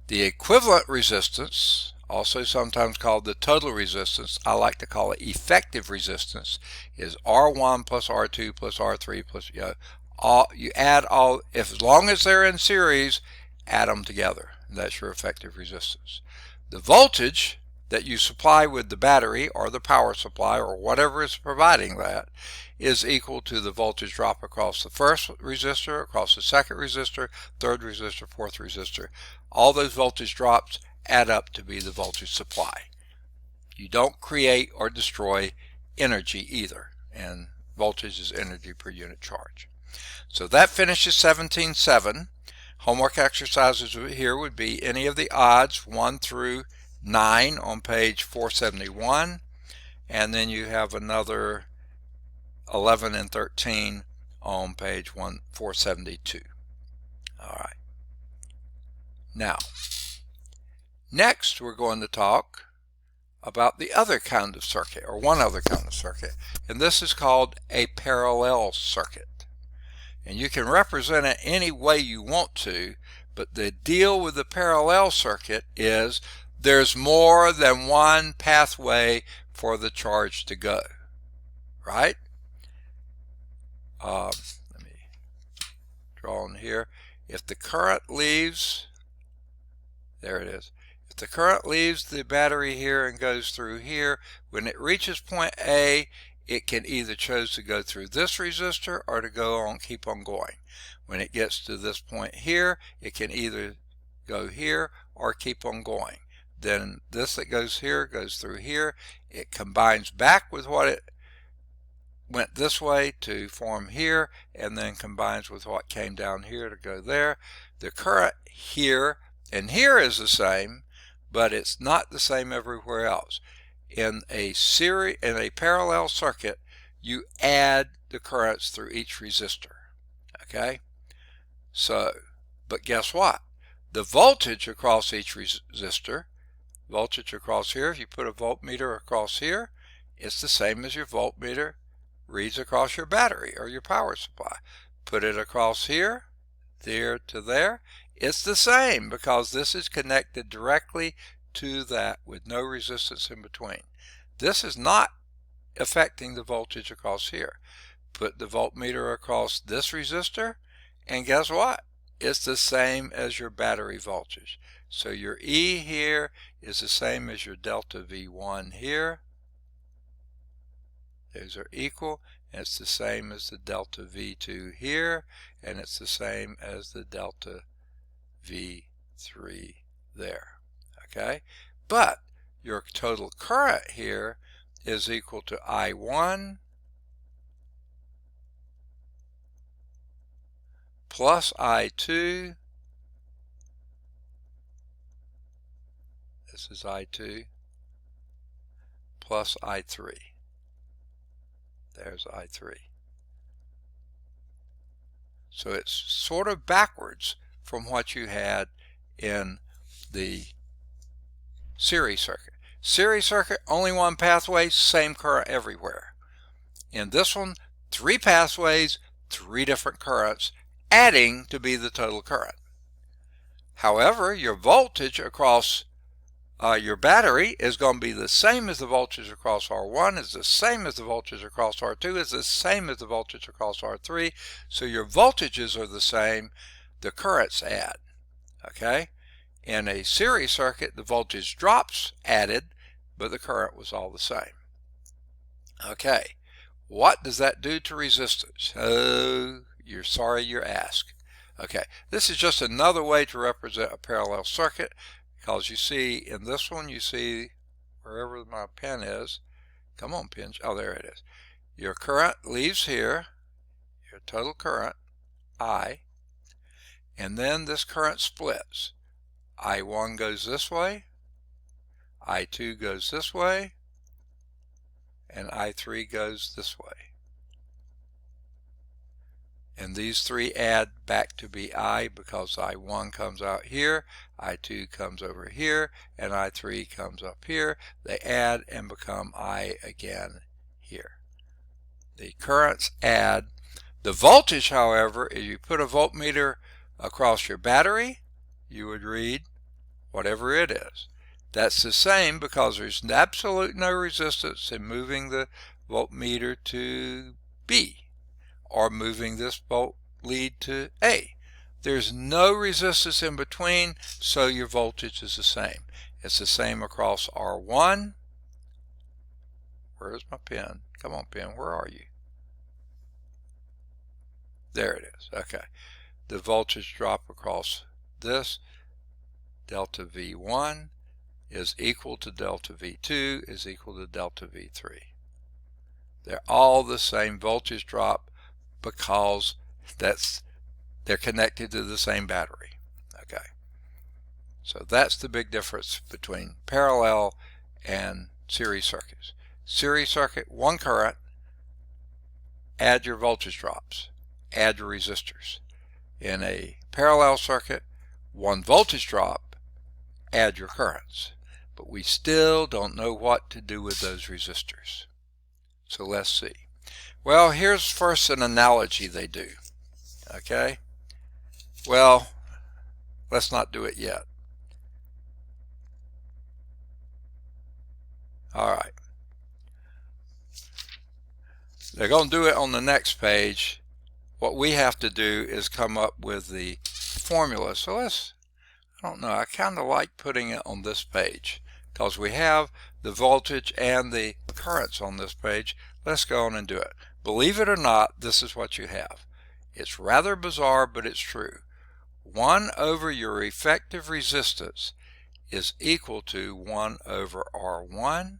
The equivalent resistance, also sometimes called the total resistance, I like to call it effective resistance, is R1 plus R2 plus R3 plus, you add all, as long as they're in series, add them together. That's your effective resistance. The voltage that you supply with the battery or the power supply or whatever is providing that is equal to the voltage drop across the first resistor, across the second resistor, third resistor, fourth resistor. All those voltage drops add up to be the voltage supply. You don't create or destroy energy either, and voltage is energy per unit charge. So that finishes 17.7. Homework exercises here would be any of the odds 1 through 9 on page 471, and then you have another 11 and 13 on page 472. All right. Now, next we're going to talk about the other kind of circuit, or one other kind of circuit, and this is called a parallel circuit. And you can represent it any way you want to, but the deal with the parallel circuit is there's more than one pathway for the charge to go, right? Let me draw on here. If the current leaves, there it is. If the current leaves the battery here and goes through here, when it reaches point A, it can either choose to go through this resistor or to go on, keep on going. When it gets to this point here, it can either go here or keep on going. Then this that goes here goes through here. It combines back with what it went this way to form here, and then combines with what came down here to go there. The current here and here is the same, but it's not the same everywhere else. In a parallel circuit, you add the currents through each resistor. Okay? So, but guess what? The voltage across each resistor, voltage across here, if you put a voltmeter across here, it's the same as your voltmeter reads across your battery or your power supply. Put it across here, there to there, it's the same because this is connected directly to that with no resistance in between. This is not affecting the voltage across here. Put the voltmeter across this resistor, and guess what? It's the same as your battery voltage. So your E here is the same as your delta V1 here. Those are equal, and it's the same as the delta V2 here, and it's the same as the delta V3 there. Okay, but your total current here is equal to I1 plus I2, this is I2, plus I3. There's I3. So it's sort of backwards from what you had in the series circuit. Series circuit, only one pathway, same current everywhere. In this one, 3 pathways, 3 different currents, adding to be the total current. However, your voltage across your battery is going to be the same as the voltage across R1, is the same as the voltage across R2, is the same as the voltage across R3. So your voltages are the same, the currents add. Okay? In a series circuit, the voltage drops added, but the current was all the same. Okay, what does that do to resistance? Oh, you're sorry you asked. Okay, this is just another way to represent a parallel circuit, because you see in this one, you see wherever my pen is, come on pen, oh there it is. Your current leaves here, your total current, I, and then this current splits. I1 goes this way, I2 goes this way, and I3 goes this way. And these 3 add back to be I, because I1 comes out here, I2 comes over here, and I3 comes up here. They add and become I again here. The currents add. The voltage, however, if you put a voltmeter across your battery, you would read whatever it is. That's the same because there's absolute no resistance in moving the voltmeter to B or moving this volt lead to A. There's no resistance in between, so your voltage is the same. It's the same across R1. Where's my pen? Come on, pen, where are you? There it is. Okay. The voltage drop across this, delta V1 is equal to delta V2 is equal to delta V3. They're all the same voltage drop because they're connected to the same battery. Okay. So that's the big difference between parallel and series circuits. Series circuit, one current, add your voltage drops, add your resistors. In a parallel circuit, one voltage drop, add your currents. But we still don't know what to do with those resistors. So let's see. Well, here's first an analogy they do. Okay? Well, let's not do it yet. All right. They're going to do it on the next page. What we have to do is come up with the formula. So I don't know, I kind of like putting it on this page because we have the voltage and the currents on this page. Let's go on and do it. Believe it or not, this is what you have. It's rather bizarre, but it's true. 1 over your effective resistance is equal to 1 over R1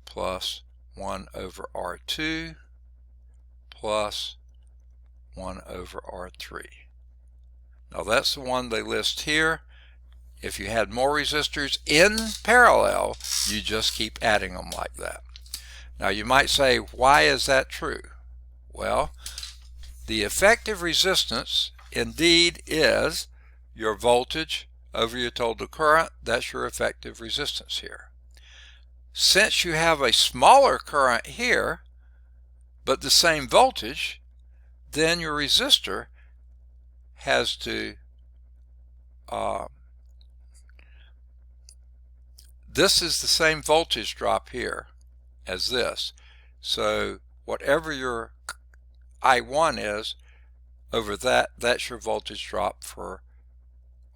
plus 1 over R2 plus 1 over R3. Now that's the one they list here. If you had more resistors in parallel, you just keep adding them like that. Now you might say, why is that true? Well, the effective resistance indeed is your voltage over your total current. That's your effective resistance here. Since you have a smaller current here, but the same voltage, then your resistor has to, this is the same voltage drop here as this. So whatever your I1 is over that, that's your voltage drop for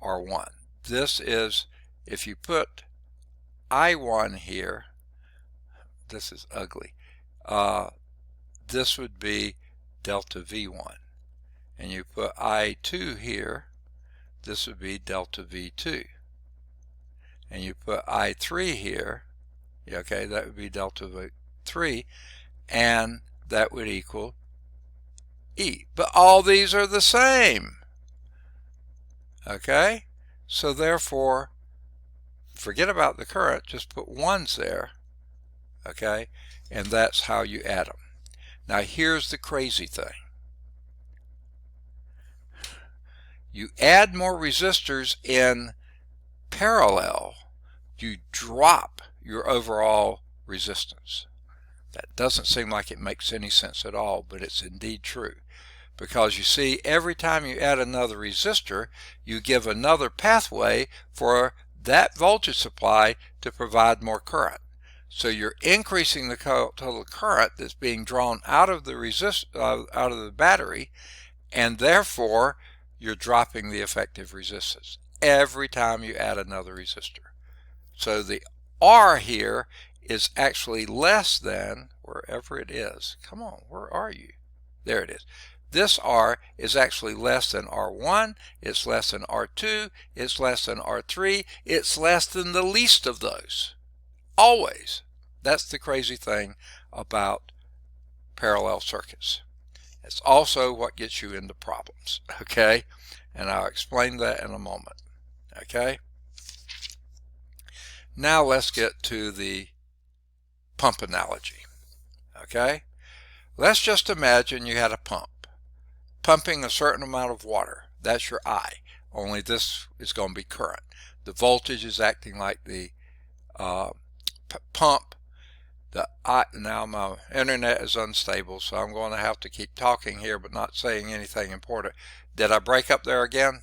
R1. This is, if you put I1 here, this is ugly, this would be delta V1. And you put I2 here, this would be delta V2. And you put I3 here, okay, that would be delta V3, and that would equal E. But all these are the same. Okay? So therefore, forget about the current, just put ones there. Okay? And that's how you add them. Now here's the crazy thing. You add more resistors in parallel, you drop your overall resistance. That doesn't seem like it makes any sense at all, but it's indeed true. Because you see, every time you add another resistor, you give another pathway for that voltage supply to provide more current. So you're increasing the total current that's being drawn out of the battery, and therefore you're dropping the effective resistance every time you add another resistor. So the R here is actually less than, wherever it is. Come on, where are you? There it is. This R is actually less than R1, it's less than R2, it's less than R3, it's less than the least of those. Always. That's the crazy thing about parallel circuits. It's also what gets you into problems, okay? And I'll explain that in a moment, okay? Now let's get to the pump analogy, okay? Let's just imagine you had a pump pumping a certain amount of water. That's your I, only this is going to be current. The voltage is acting like the pump. Now my internet is unstable, so I'm going to have to keep talking here but not saying anything important. Did I break up there again?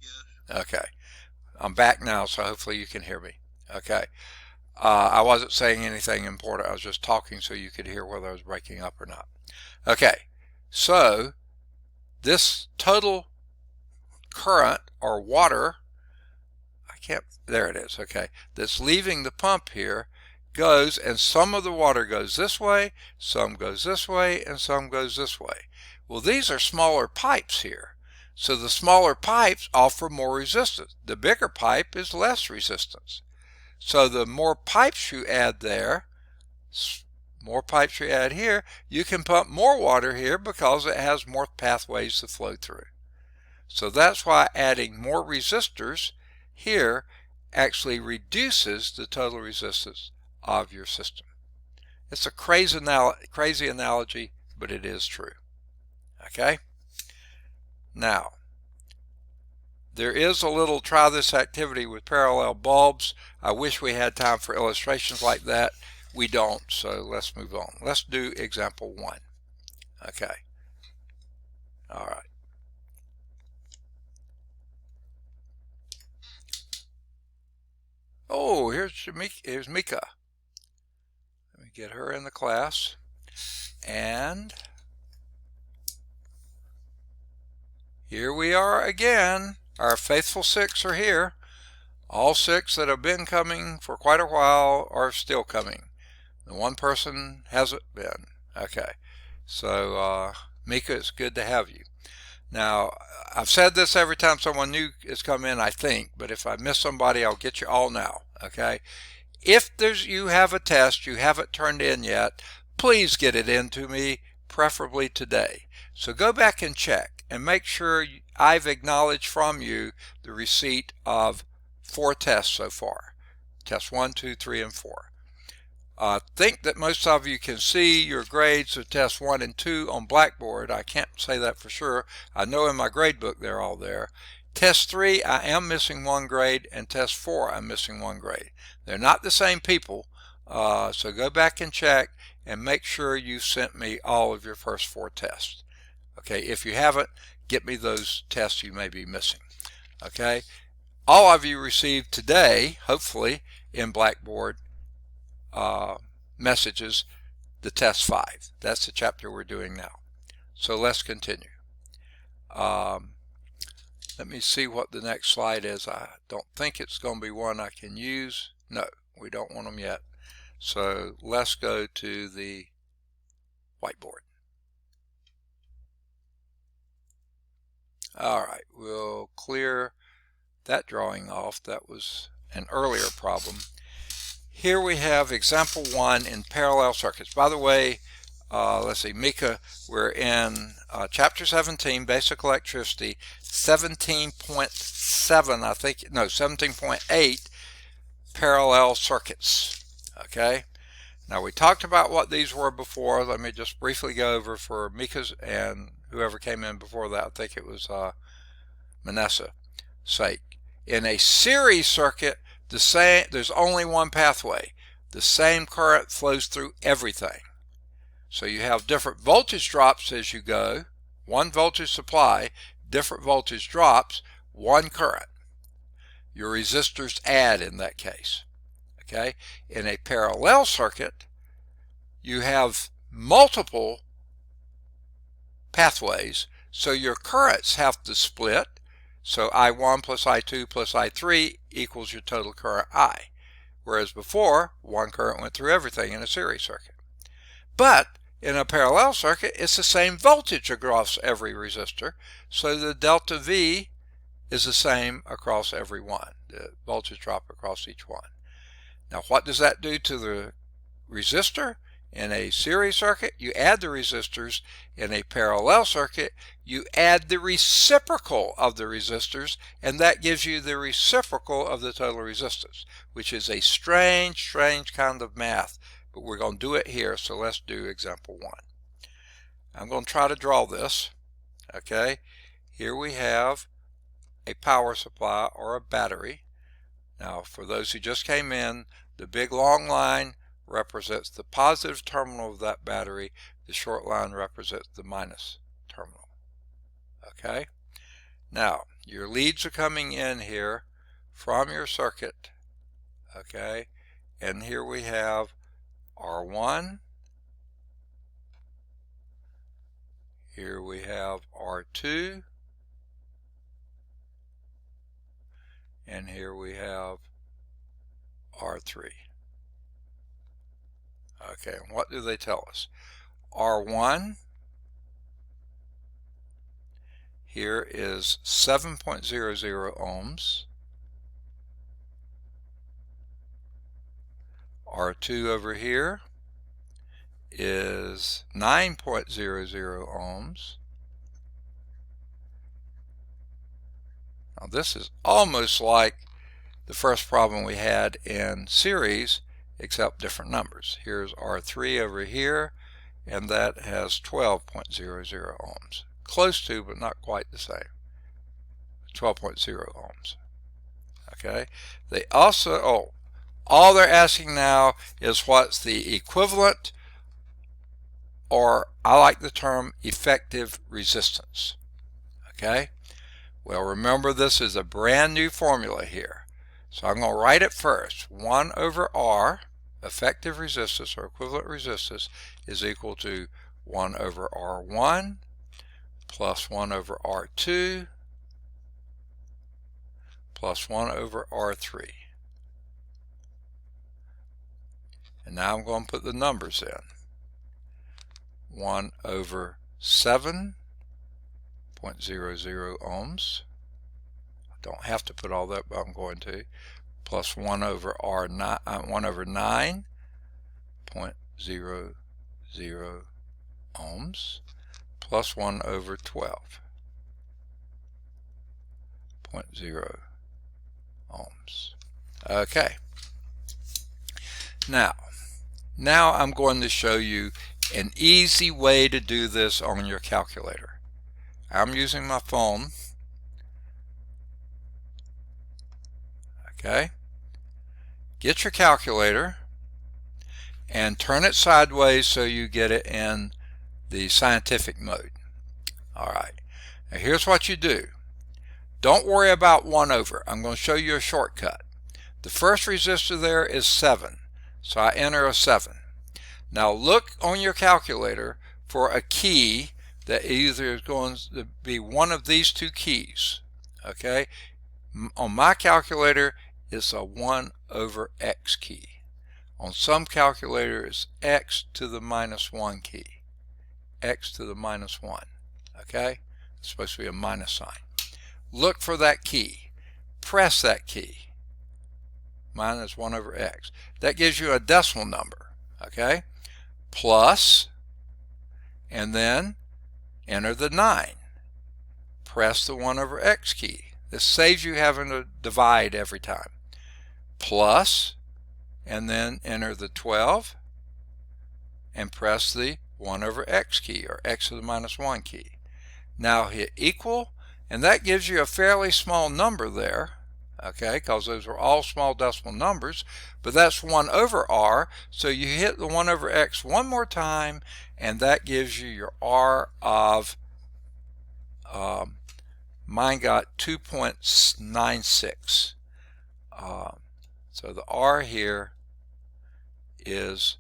Yeah. Okay. I'm back now, so hopefully you can hear me. Okay. I wasn't saying anything important. I was just talking so you could hear whether I was breaking up or not. Okay. So this total current or water, there it is, okay, that's leaving the pump here goes, and some of the water goes this way, some goes this way, and some goes this way. Well, these are smaller pipes here. So the smaller pipes offer more resistance. The bigger pipe is less resistance. So the more pipes you add there, more pipes you add here, you can pump more water here because it has more pathways to flow through. So that's why adding more resistors here actually reduces the total resistance of your system. It's a crazy analogy, but it is true. Okay? Now, there is a little try this activity with parallel bulbs. I wish we had time for illustrations like that. We don't, so let's move on. Let's do example 1. Okay. All right. Oh, here's Mika. Let me get her in the class. And here we are again. Our faithful 6 are here. All 6 that have been coming for quite a while are still coming. The one person hasn't been. Okay. So, Mika, it's good to have you. Now, I've said this every time someone new has come in, I think, but if I miss somebody, I'll get you all now, okay? If you have a test you haven't turned in yet, please get it in to me, preferably today. So go back and check and make sure I've acknowledged from you the receipt of 4 tests so far. Test 1, 2, 3, and 4. Think that most of you can see your grades of test 1 and 2 on Blackboard. I can't say that for sure. I know in my grade book they're all there. Test 3, I am missing 1 grade, and test 4, I'm missing 1 grade. They're not the same people, so go back and check and make sure you sent me all of your first 4 tests. Okay, if you haven't, get me those tests you may be missing. Okay, all of you received today, hopefully, in Blackboard messages, the test 5. That's the chapter we're doing now. So let's continue. Let me see what the next slide is. I don't think it's going to be one I can use. No, we don't want them yet. So let's go to the whiteboard. All right, we'll clear that drawing off. That was an earlier problem. Here we have example 1 in parallel circuits. By the way, let's see, Mika, we're in chapter 17, basic electricity, 17.7, I think, no, 17.8, parallel circuits. Okay, now we talked about what these were before. Let me just briefly go over for Mika's and whoever came in before that. I think it was Manessa sake. In a series circuit, there's only one pathway. The same current flows through everything. So you have different voltage drops as you go, one voltage supply, different voltage drops, one current. Your resistors add in that case. Okay? In a parallel circuit, you have multiple pathways, so your currents have to split. So I1 plus I2 plus I3 equals your total current I. Whereas before, one current went through everything in a series circuit. But in a parallel circuit, it's the same voltage across every resistor, so the delta V is the same across every one, the voltage drop across each one. Now what does that do to the resistor? In a series circuit, you add the resistors. In a parallel circuit, you add the reciprocal of the resistors, and that gives you the reciprocal of the total resistance, which is a strange kind of math, but we're going to do it here, so let's do example 1. I'm going to try to draw this. Okay, here we have a power supply or a battery. Now, for those who just came in, the big long line represents the positive terminal of that battery. The short line represents the minus terminal. Okay? Now, your leads are coming in here from your circuit. Okay? And here we have R1. Here we have R2. And here we have R3. Okay, and what do they tell us? R1 here is 7.00 ohms. R2 over here is 9.00 ohms. Now this is almost like the first problem we had in series, except different numbers. Here's R3 over here, and that has 12.00 ohms. Close to, but not quite the same. 12.0 ohms. Okay. They also, all they're asking now is what's the equivalent, or I like the term effective resistance. Okay. Well, remember this is a brand new formula here. So I'm going to write it first. 1 over R, effective resistance or equivalent resistance, is equal to 1 over R1 plus 1 over R2 plus 1 over R3. And now I'm going to put the numbers in. 1 over 7.00 ohms. I don't have to put all that, but I'm going to. Plus 1 over R9, 1 over 9.00 ohms, plus 1 over 12.0 ohms. Okay. Now I'm going to show you an easy way to do this on your calculator. I'm using my phone. Okay. Get your calculator and turn it sideways so you get it in the scientific mode. Alright, now here's what you do. Don't worry about 1 over. I'm going to show you a shortcut. The first resistor there is 7, so I enter a 7. Now look on your calculator for a key that either is going to be one of these two keys. Okay, on my calculator it's a 1 over x key. On some calculator it's x to the minus 1 key. X to the minus 1. Okay? It's supposed to be a minus sign. Look for that key. Press that key. Minus 1 over x. That gives you a decimal number. Okay? Plus, and then enter the 9. Press the 1 over x key. This saves you having to divide every time. Plus, and then enter the 12 and press the 1 over x key, or x to the minus 1 key. Now hit equal, and that gives you a fairly small number there. okay, because those are all small decimal numbers, but that's 1 over r, so you hit the 1 over x one more time, and that gives you your r of, mine got 2.96. So the r here is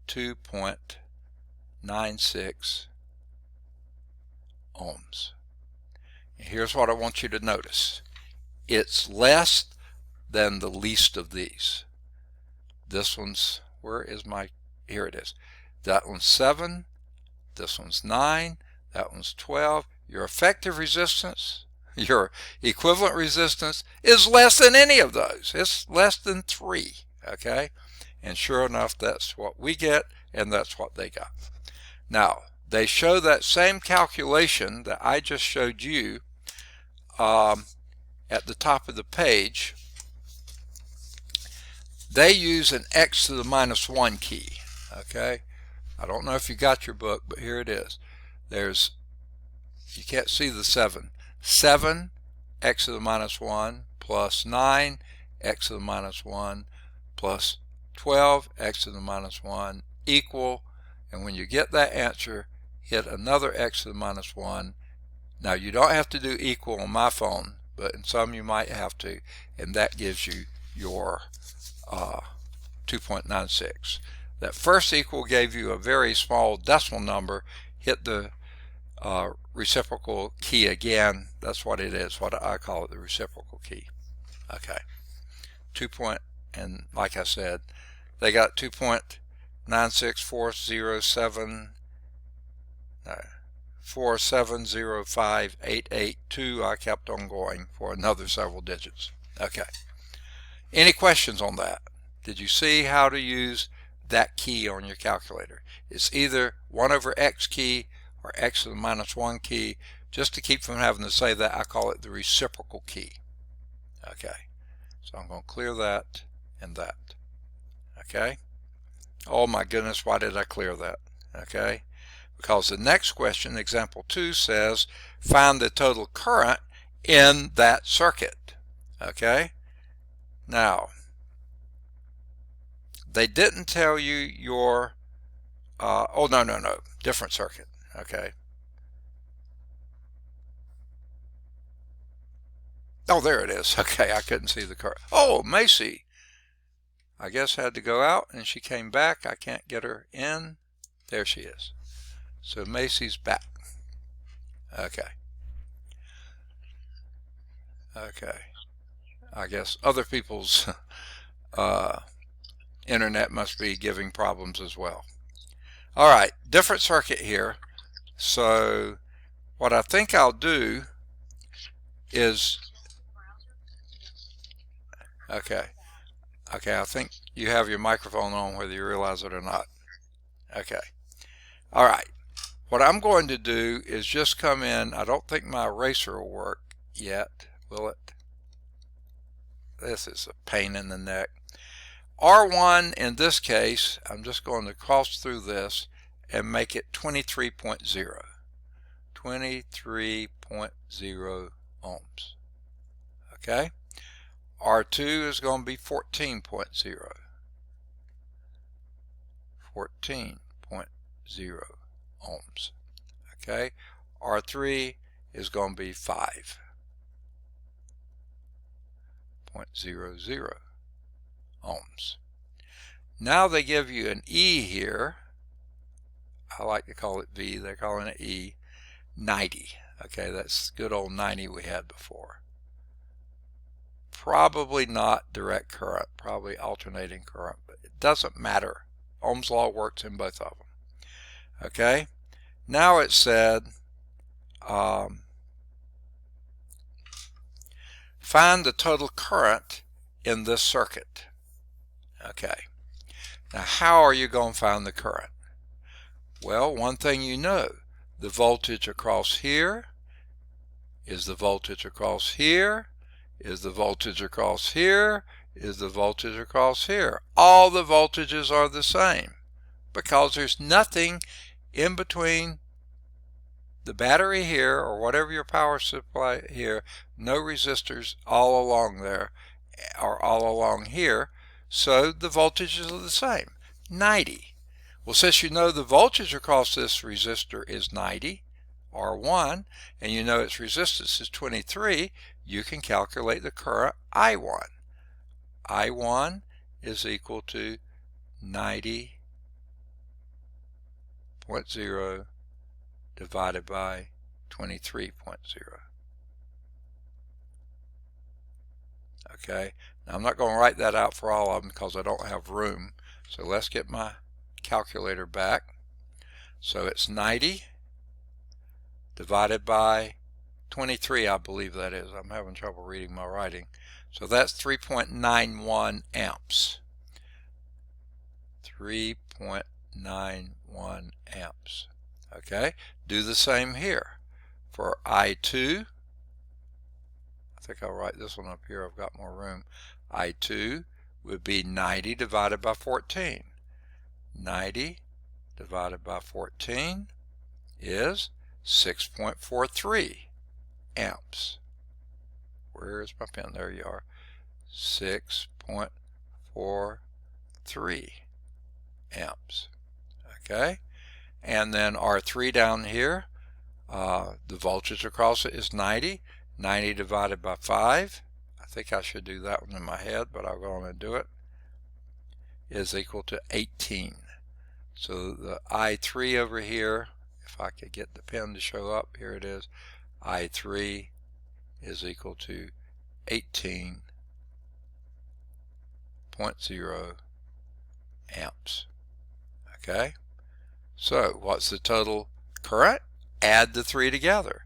2.96 ohms. And here's what I want you to notice. It's less than the least of these. This one's, where is my, here it is. That one's 7, this one's 9, that one's 12. Your effective resistance, your equivalent resistance, is less than any of those. It's less than 3, okay? And sure enough, that's what we get, and that's what they got. Now, they show that same calculation that I just showed you at the top of the page. They use an x to the minus 1 key, okay? I don't know if you got your book, but here it is. There's, you can't see the 7. 7 x to the minus 1 plus 9 x to the minus 1 plus 12 x to the minus 1 equal, and when you get that answer, hit another x to the minus 1. Now you don't have to do equal on my phone, but in some you might have to, and that gives you your 2.96. That first equal gave you a very small decimal number. Hit the reciprocal key again. That's what it is, what I call it, the reciprocal key. Okay. And like I said, they got 2.96407 4705882. I kept on going for another several digits. Okay. Any questions on that? Did you see how to use that key on your calculator? It's either 1 over x key or x to the minus 1 key. Just to keep from having to say that, I call it the reciprocal key. Okay. So I'm going to clear that and that. Okay. Oh my goodness, why did I clear that? Okay. Because the next question, example 2, says find the total current in that circuit. Okay. Now, they didn't tell you your, oh no, different circuit. Okay. Oh, there it is. Okay, I couldn't see the current. Oh, Macy, I guess had to go out and she came back. I can't get her in. There she is. So Macy's back. Okay. Okay. I guess other people's internet must be giving problems as well. All right, different circuit here. So what I think I'll do is, okay, I think you have your microphone on whether you realize it or not. Okay. All right. What I'm going to do is just come in. I don't think my eraser will work yet, will it? This is a pain in the neck. R1 in this case, I'm just going to cross through this and make it 23.0. 23.0 ohms. Okay? R2 is going to be 14.0. 14.0 ohms. Okay? R3 is going to be 5.00 ohms. Now they give you an E here. I like to call it V. They're calling it E. 90. Okay, that's good old 90 we had before. Probably not direct current, probably alternating current, but it doesn't matter. Ohm's law works in both of them. Okay, now it said find the total current in this circuit. Okay, now how are you going to find the current? Well, one thing you know, the voltage across here is the voltage across here, is the voltage across here, is the voltage across here. All the voltages are the same because there's nothing in between the battery here, or whatever your power supply here, no resistors all along there, or all along here, so the voltages are the same, 90. Well, since you know the voltage across this resistor is 90, R1, and you know its resistance is 23, you can calculate the current I1. I1 is equal to 90.0 divided by 23.0. Okay, now I'm not going to write that out for all of them because I don't have room. So let's get my calculator back. So it's 90 divided by 23, I believe that is. I'm having trouble reading my writing. So that's 3.91 amps. 3.91 amps. Okay, do the same here. For I2, I think I'll write this one up here, I've got more room. I2 would be 90 divided by 14. 90 divided by 14 is 6.43 amps. Where is my pen? There you are. 6.43 amps. Okay, and then R3 down here, the voltage across it is 90. 90 divided by 5, I think I should do that one in my head, but I'll go on and do it, is equal to 18. So the I3 over here, if I could get the pen to show up, here it is, I3 is equal to 18.0 amps. Okay, so what's the total current? Add the three together.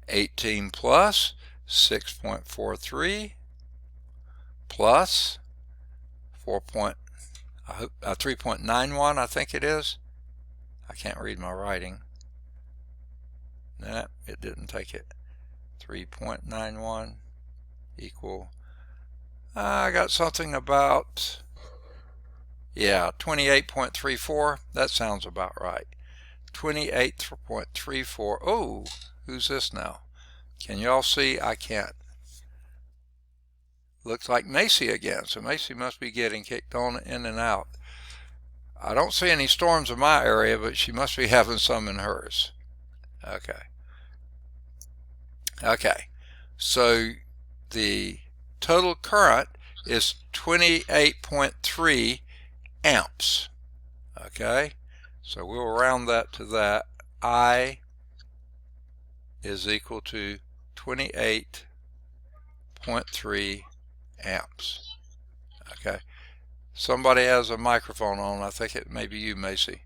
18 plus 6.43 plus 3.91, I think it is. I can't read my writing. Nah, it didn't take it. 3.91 equal, I got something about, yeah, 28.34. That sounds about right. 28.34. Oh, who's this now? Can you all see? I can't. Looks like Macy again. So Macy must be getting kicked on in and out. I don't see any storms in my area, but she must be having some in hers. Okay. Okay. So the total current is 28.3 amps. Okay. So we'll round that to that. I is equal to 28.3 amps. Okay. Somebody has a microphone on. I think it may be you, Macy.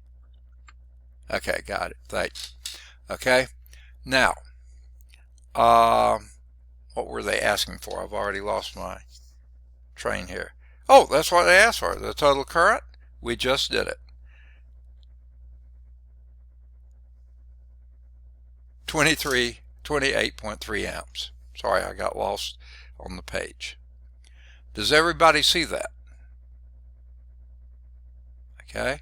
Okay, got it. Thanks. Okay. Now, what were they asking for? I've already lost my train here. Oh, that's what they asked for. The total current. We just did it. 28.3 amps. Sorry, I got lost on the page. Does everybody see that? Okay.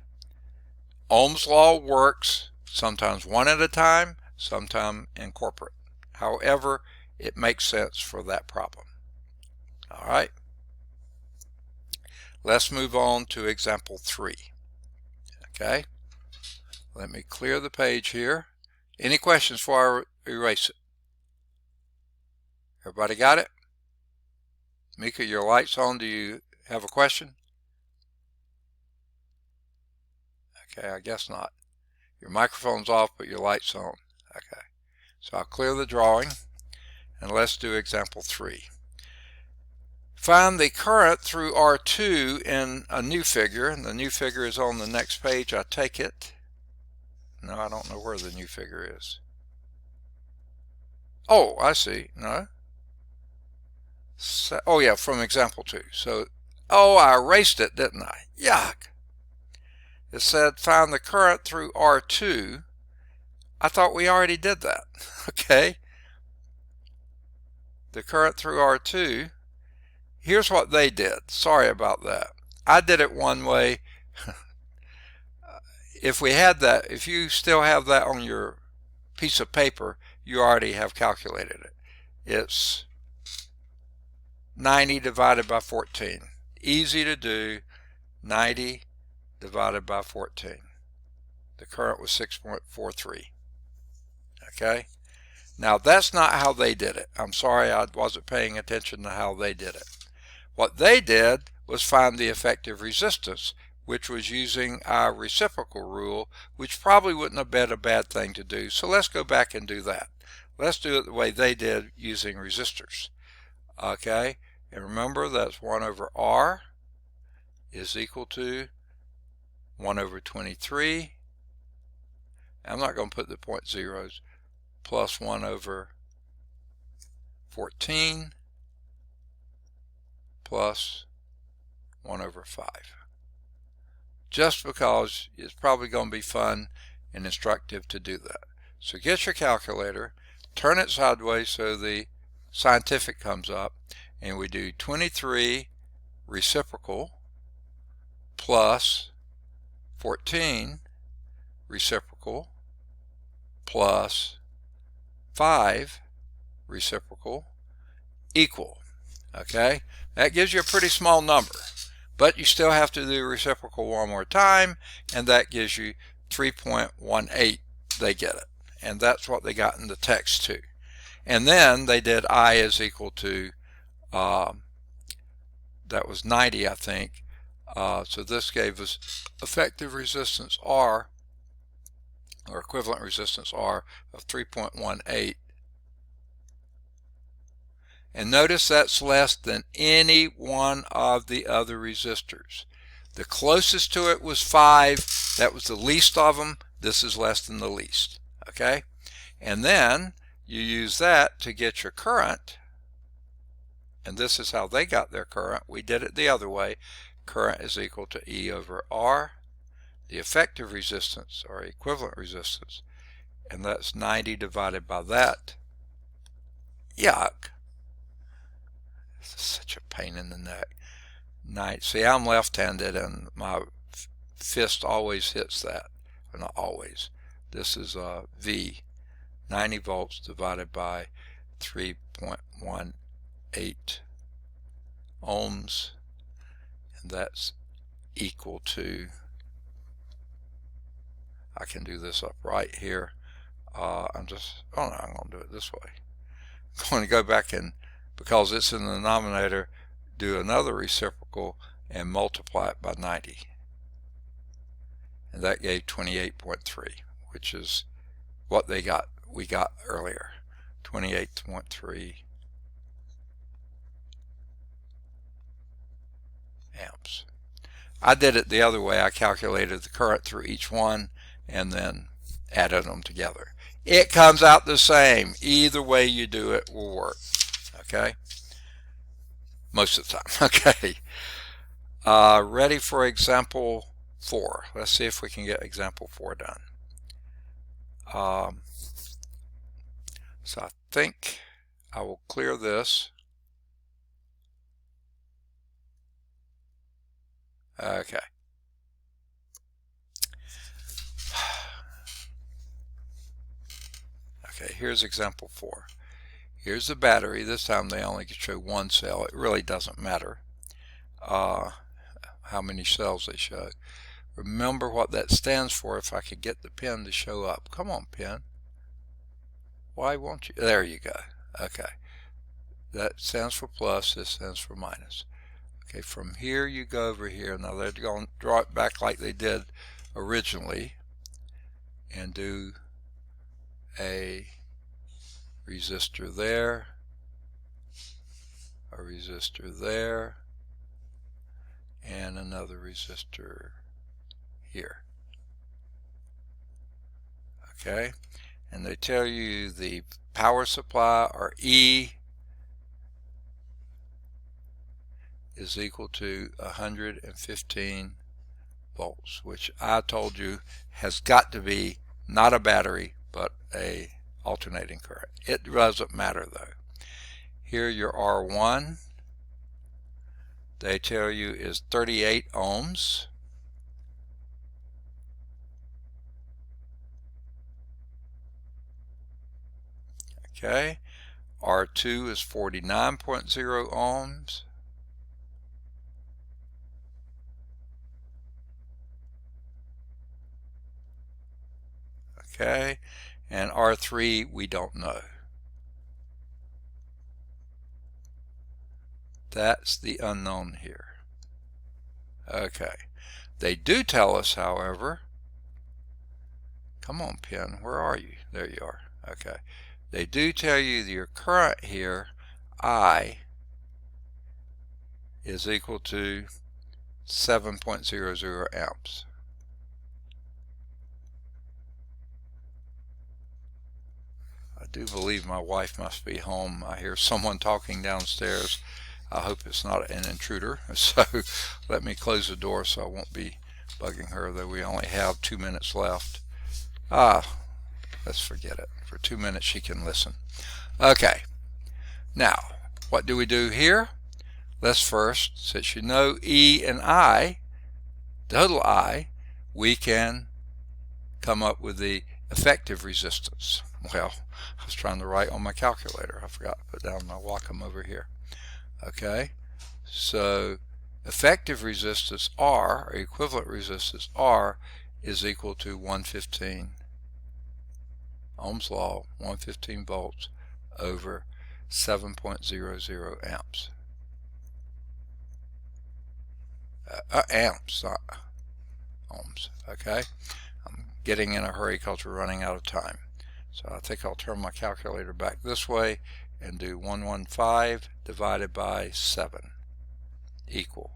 Ohm's law works sometimes one at a time, sometimes in corporate. However, it makes sense for that problem. All right. Let's move on to example 3. Okay. Let me clear the page here. Any questions before I erase it? Everybody got it? Mika, your light's on. Do you have a question? Okay, I guess not. Your microphone's off, but your light's on. Okay. So I'll clear the drawing, and let's do example 3. Find the current through R2 in a new figure, and the new figure is on the next page, I take it. No, I don't know where the new figure is. Oh, I see. No. So, oh yeah, from example 2. So, oh, I erased it, didn't I? Yuck. It said find the current through R2. I thought we already did that. Okay. The current through R2. Here's what they did. Sorry about that. I did it one way. If we had that, if you still have that on your piece of paper, you already have calculated it. It's 90 divided by 14. Easy to do. 90 divided by 14. The current was 6.43. Okay? Now that's not how they did it. I'm sorry, I wasn't paying attention to how they did it. What they did was find the effective resistance, which was using our reciprocal rule, which probably wouldn't have been a bad thing to do. So let's go back and do that. Let's do it the way they did using resistors. Okay? And remember, that's 1 over R is equal to 1 over 23. I'm not going to put the point zeros, plus 1 over 14 plus 1 over 5. Just because it's probably going to be fun and instructive to do that. So get your calculator, turn it sideways so the scientific comes up, and we do 23 reciprocal plus 14 reciprocal plus 5 reciprocal equal. Okay, that gives you a pretty small number, but you still have to do reciprocal one more time, and that gives you 3.18. They get it, and that's what they got in the text too. And then they did I is equal to that was 90, I think. So this gave us effective resistance R, or equivalent resistance R, of 3.18. And notice that's less than any one of the other resistors. The closest to it was 5. That was the least of them. This is less than the least. Okay? And then you use that to get your current. And this is how they got their current. We did it the other way. Current is equal to E over R. The effective resistance, or equivalent resistance. And that's 90 divided by that. Yuck. This is such a pain in the neck. See, I'm left-handed and my fist always hits that. Well, not always. This is V. 90 volts divided by 3.18 ohms. And that's equal to, I can do this up right here. I'm going to do it this way. I'm going to go back and, because it's in the denominator, do another reciprocal and multiply it by 90. And that gave 28.3, which is what we got earlier. 28.3 amps. I did it the other way. I calculated the current through each one and then added them together. It comes out the same. Either way you do it will work. Okay? Most of the time. Okay. Ready for example 4. Let's see if we can get example 4 done. So I think I will clear this. Okay. Okay, here's example 4. Here's the battery. This time they only can show one cell. It really doesn't matter how many cells they show. Remember what that stands for if I could get the pen to show up. Come on, pen. Why won't you? There you go. Okay. That stands for plus. This stands for minus. Okay, from here you go over here. Now they're going to draw it back like they did originally and do a resistor there, a resistor there, and another resistor here. Okay, and they tell you the power supply, or E, is equal to 115 volts, which I told you has got to be not a battery but a alternating current. It doesn't matter though. Here your R1, they tell you, is 38 ohms. Okay, R2 is 49.0 ohms. Okay, and R3 we don't know. That's the unknown here. Okay, they do tell us, however, come on pen, where are you? There you are. Okay, they do tell you that your current here, I, is equal to 7.00 amps. I do believe my wife must be home. I hear someone talking downstairs. I hope it's not an intruder. So let me close the door so I won't be bugging her, though we only have 2 minutes left. Let's forget it. For 2 minutes she can listen. Okay, now what do we do here? Let's first, since you know E and I, total I, we can come up with the effective resistance. Well, I was trying to write on my calculator. I forgot to put down my Wacom over here. Okay, so effective resistance R, or equivalent resistance R, is equal to 115. Ohm's law, 115 volts over 7.00 amps. Amps, not ohms. Okay, I'm getting in a hurry because we're running out of time. So I think I'll turn my calculator back this way and do 115 divided by 7 equal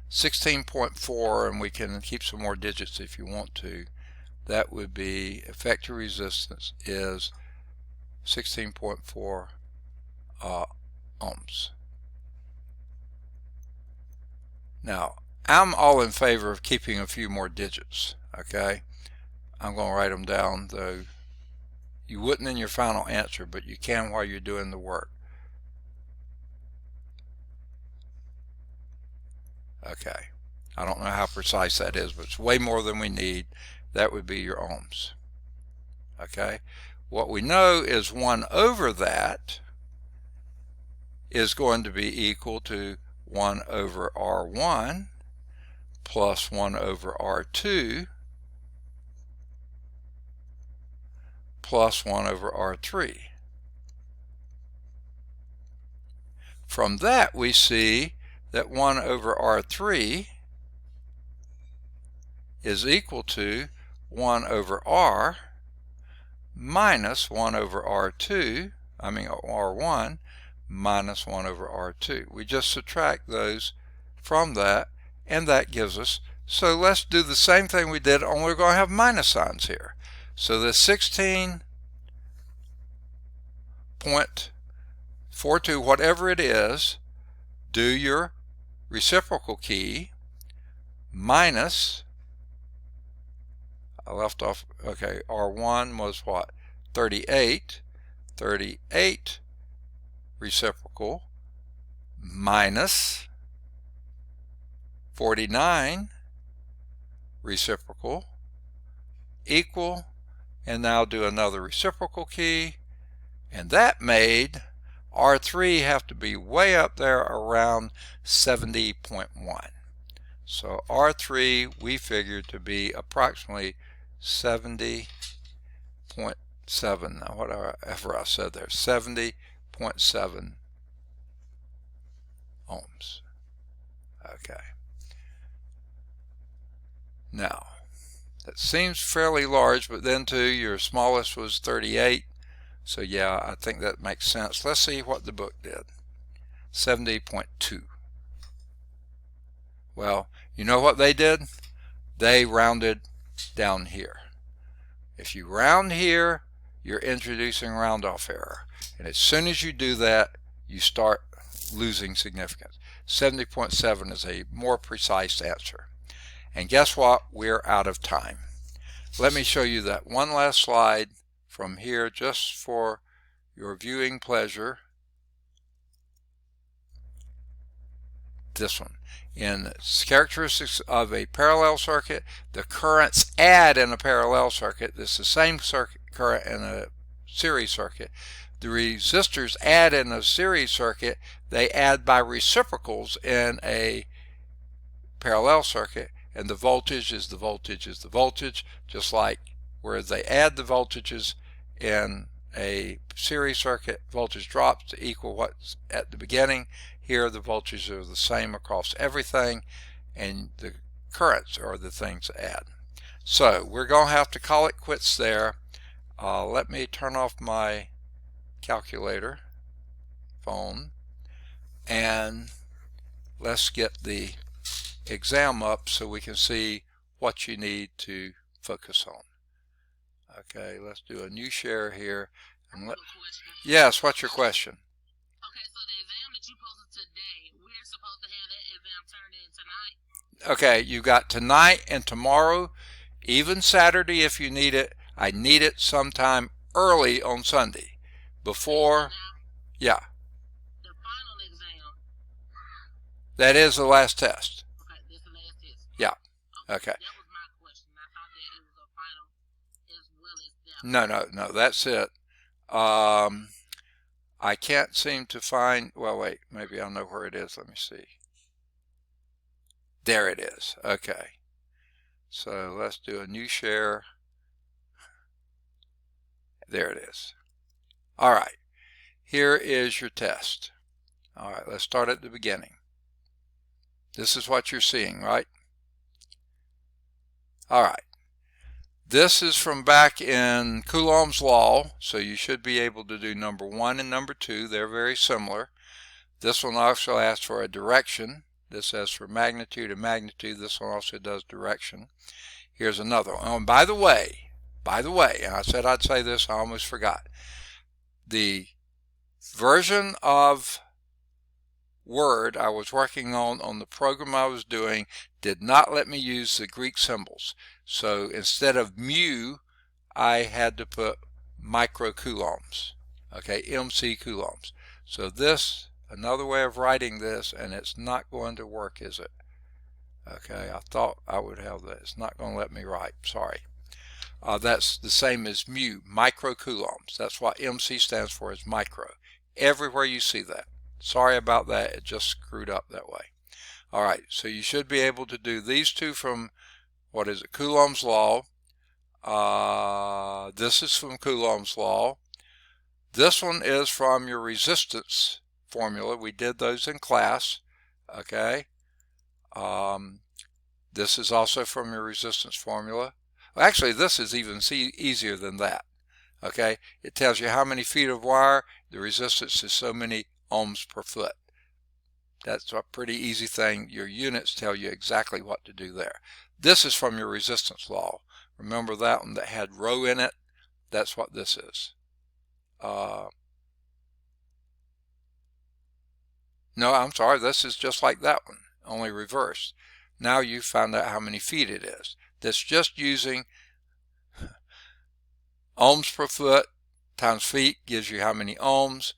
16.4, and we can keep some more digits if you want to. That would be effective resistance is 16.4 ohms. Now, I'm all in favor of keeping a few more digits, okay? I'm going to write them down, though you wouldn't in your final answer, but you can while you're doing the work. Okay, I don't know how precise that is, but it's way more than we need. That would be your ohms. Okay, what we know is 1 over that is going to be equal to 1 over R1 plus 1 over R2 plus 1 over R3. From that we see that 1 over R3 is equal to 1 over R minus 1 over R1 minus 1 over R2. We just subtract those from that, and that gives us, so let's do the same thing we did, only we're going to have minus signs here. So the 16.42, whatever it is, do your reciprocal key minus, I left off, okay, R1 was what? 38 reciprocal minus 49 reciprocal equal, and now do another reciprocal key, and that made R3 have to be way up there around 70.1. So R3 we figured to be approximately 70.7, whatever I said there, 70.7 ohms. Okay. Now, that seems fairly large, but then too, your smallest was 38. So yeah, I think that makes sense. Let's see what the book did. 70.2. Well, you know what they did? They rounded down here. If you round here, you're introducing round-off error. And as soon as you do that, you start losing significance. 70.7 is a more precise answer. And guess what? We're out of time. Let me show you that one last slide from here just for your viewing pleasure. This one. In characteristics of a parallel circuit, the currents add in a parallel circuit. This is the same current in a series circuit. the resistors add in a series circuit, they add by reciprocals in a parallel circuit, and the voltage is the voltage is the voltage, just like where they add the voltages in a series circuit, voltage drops to equal what's at the beginning. Here the voltages are the same across everything, and the currents are the things to add. So we're going to have to call it quits there. Let me turn off my calculator phone, and let's get the exam up so we can see what you need to focus on. Okay, let's do a new share here. And yes, what's your question? Okay, so the exam that you posted today, we're supposed to have that exam turned in tonight? Okay, you got tonight and tomorrow, even Saturday if you need it. I need it sometime early on Sunday. Before, yeah. The final exam. That is the last test. Okay, this is the last test. Yeah. Okay. That was my question. I thought that it was a final as well as that. No, that's it. I can't seem to find, well, wait, maybe I'll know where it is. Let me see. There it is. Okay. So let's do a new share. There it is. All right. Here is your test. All right, let's start at the beginning. This is what you're seeing, right? All right. This is from back in Coulomb's law, so you should be able to do number 1 and number 2. They're very similar. This one also asks for a direction. This asks for magnitude and magnitude. This one also does direction. Here's another one. Oh, and by the way, and I said I'd say this, I almost forgot. The version of Word I was working on the program I was doing, did not let me use the Greek symbols. So instead of mu, I had to put microcoulombs. Okay, MC coulombs. So this, another way of writing this, and it's not going to work, is it? Okay, I thought I would have that. It's not going to let me write. Sorry. That's the same as mu, microcoulombs. That's what MC stands for, is micro. Everywhere you see that. Sorry about that. It just screwed up that way. All right, so you should be able to do these two from, what is it, Coulomb's law. This is from Coulomb's law. This one is from your resistance formula. We did those in class. Okay. This is also from your resistance formula. Well, actually, this is even easier than that. Okay. It tells you how many feet of wire. The resistance is so many ohms per foot. That's a pretty easy thing. Your units tell you exactly what to do there. This is from your resistance law. Remember that one that had rho in it? That's what this is. No, I'm sorry. This is just like that one, only reversed. Now you found out how many feet it is. That's just using ohms per foot times feet gives you how many ohms.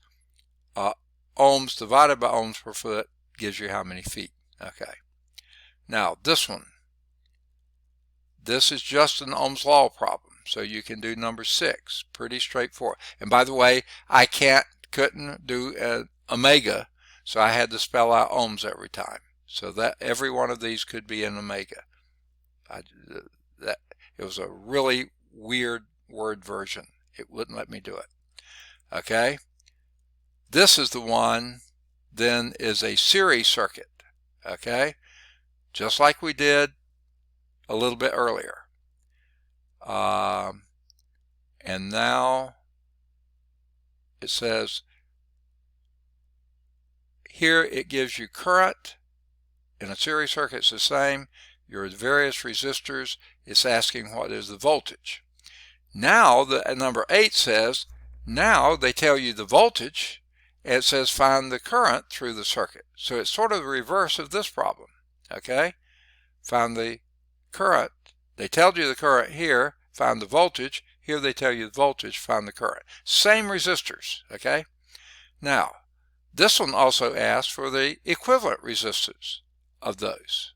Ohms divided by ohms per foot gives you how many feet. Okay. Now this one. This is just an Ohm's law problem. So you can do number 6. Pretty straightforward. And by the way, I couldn't do an omega, so I had to spell out ohms every time. So that every one of these could be an omega. It was a really weird word version. It wouldn't let me do it. Okay. This is the one, then, is a series circuit. Okay. Just like we did a little bit earlier. And now it says here it gives you current. In a series circuit, it's the same. Your various resistors, it's asking what is the voltage. Now the number 8 says, now they tell you the voltage, and it says find the current through the circuit. So it's sort of the reverse of this problem. Okay, find the current. They tell you the current here, find the voltage. Here they tell you the voltage, find the current. Same resistors. Okay, now this one also asks for the equivalent resistance of those.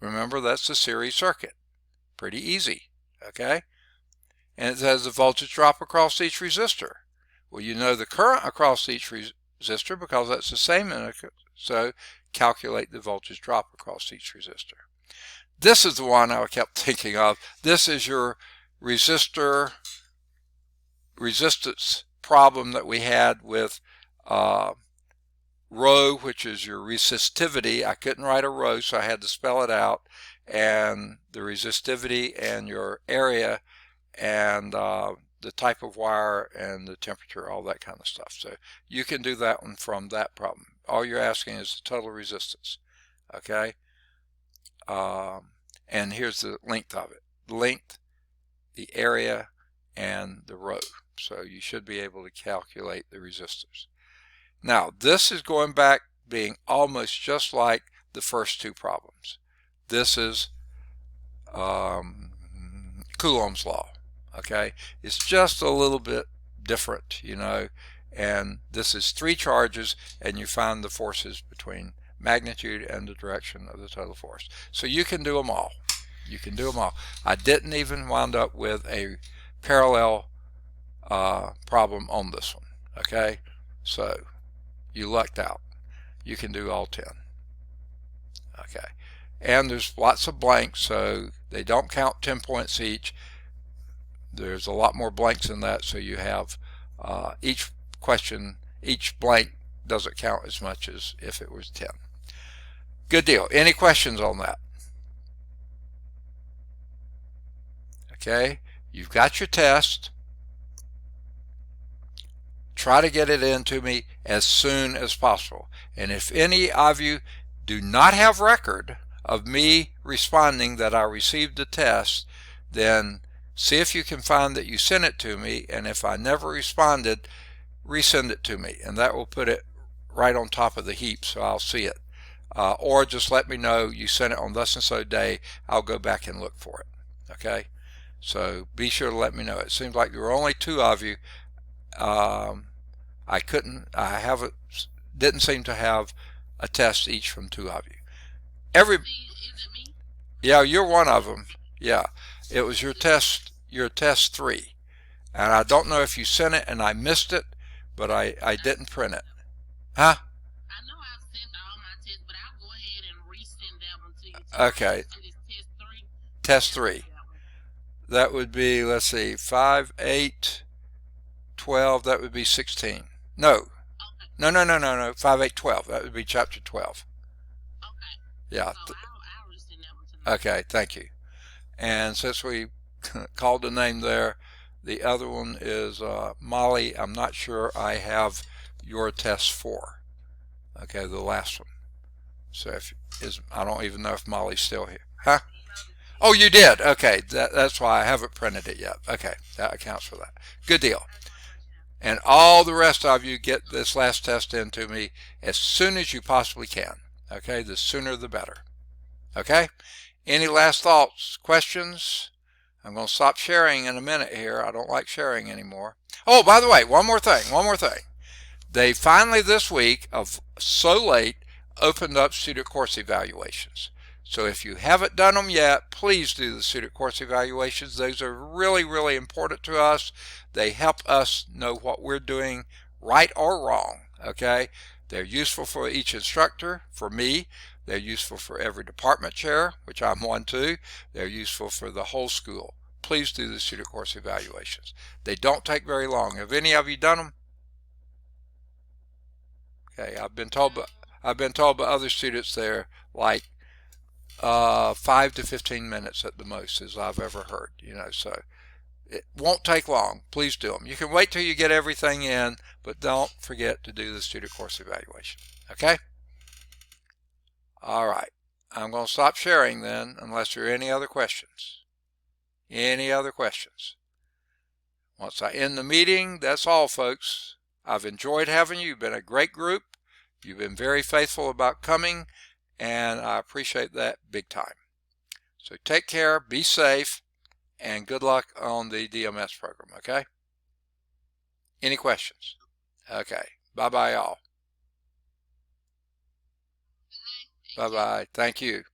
Remember, that's the series circuit. Pretty easy. Okay, and it says the voltage drop across each resistor. Well, you know the current across each resistor because that's the same, so calculate the voltage drop across each resistor. This is the one I kept thinking of. This is your resistance problem that we had with rho, which is your resistivity. I couldn't write a rho, so I had to spell it out, and the resistivity and your area and the type of wire and the temperature, all that kind of stuff. So you can do that one from that problem. All you're asking is the total resistance. Okay, and here's the length of it: length, the area, and the rho. So you should be able to calculate the resistors. Now this is going back, being almost just like the first two problems. This is Coulomb's law. Okay, it's just a little bit different, you know, and this is three charges, and you find the forces between magnitude and the direction of the total force. So you can do them all. You can do them all. I didn't even wind up with a parallel problem on this one. Okay, so you lucked out. You can do all 10. Okay, and there's lots of blanks, so they don't count 10 points each. There's a lot more blanks than that, so you have each question, each blank doesn't count as much as if it was 10. Good deal. Any questions on that? Okay, you've got your test. Try to get it into me as soon as possible. And if any of you do not have record of me responding that I received the test, then see if you can find that you sent it to me, and if I never responded, resend it to me, and that will put it right on top of the heap so I'll see it. Or just let me know you sent it on thus and so day. I'll go back and look for it. Okay, so be sure to let me know. It seems like there were only 2 of you. Didn't seem to have a test each from 2 of you. Is it me? Yeah, you're one of them. Yeah, it was your test 3, and I don't know if you sent it and I missed it, but I didn't print it. Huh? I know I've sent all my tests, but I'll go ahead and resend that one to you too. Okay. Send this test 3. Test 3. That would be, let's see, 5, 8, 12. That would be 16. No. Okay. No. 5, 8, 12. That would be chapter 12. Okay. Yeah. So I'll resend that one tonight. Okay. Thank you. And since we called the name there, the other one is Molly. I'm not sure I have your test 4. Okay, the last one. So I don't even know if Molly's still here. Huh? Oh, you did. Okay, that's why I haven't printed it yet. Okay, that accounts for that. Good deal. And all the rest of you get this last test into me as soon as you possibly can. Okay, the sooner the better. Okay, any last thoughts, questions? I'm going to stop sharing in a minute here. I don't like sharing anymore. Oh, by the way, one more thing. They finally this week, of so late, opened up student course evaluations. So if you haven't done them yet, please do the student course evaluations. Those are really, really important to us. They help us know what we're doing right or wrong. Okay, they're useful for each instructor. For me, they're useful for every department chair, which I'm one too. They're useful for the whole school. Please do the student course evaluations. They don't take very long. Have any of you done them? Okay, I've been told by other students they're like 5 to 15 minutes at the most, as I've ever heard. You know, so it won't take long. Please do them. You can wait till you get everything in, but don't forget to do the student course evaluation. Okay? All right. I'm going to stop sharing then, unless there are any other questions. Any other questions? Once I end the meeting, that's all, folks. I've enjoyed having you. You've been a great group. You've been very faithful about coming, and I appreciate that big time. So take care, be safe, and good luck on the DMS program, okay? Any questions? Okay. Bye-bye, all. Bye-bye. Thank you.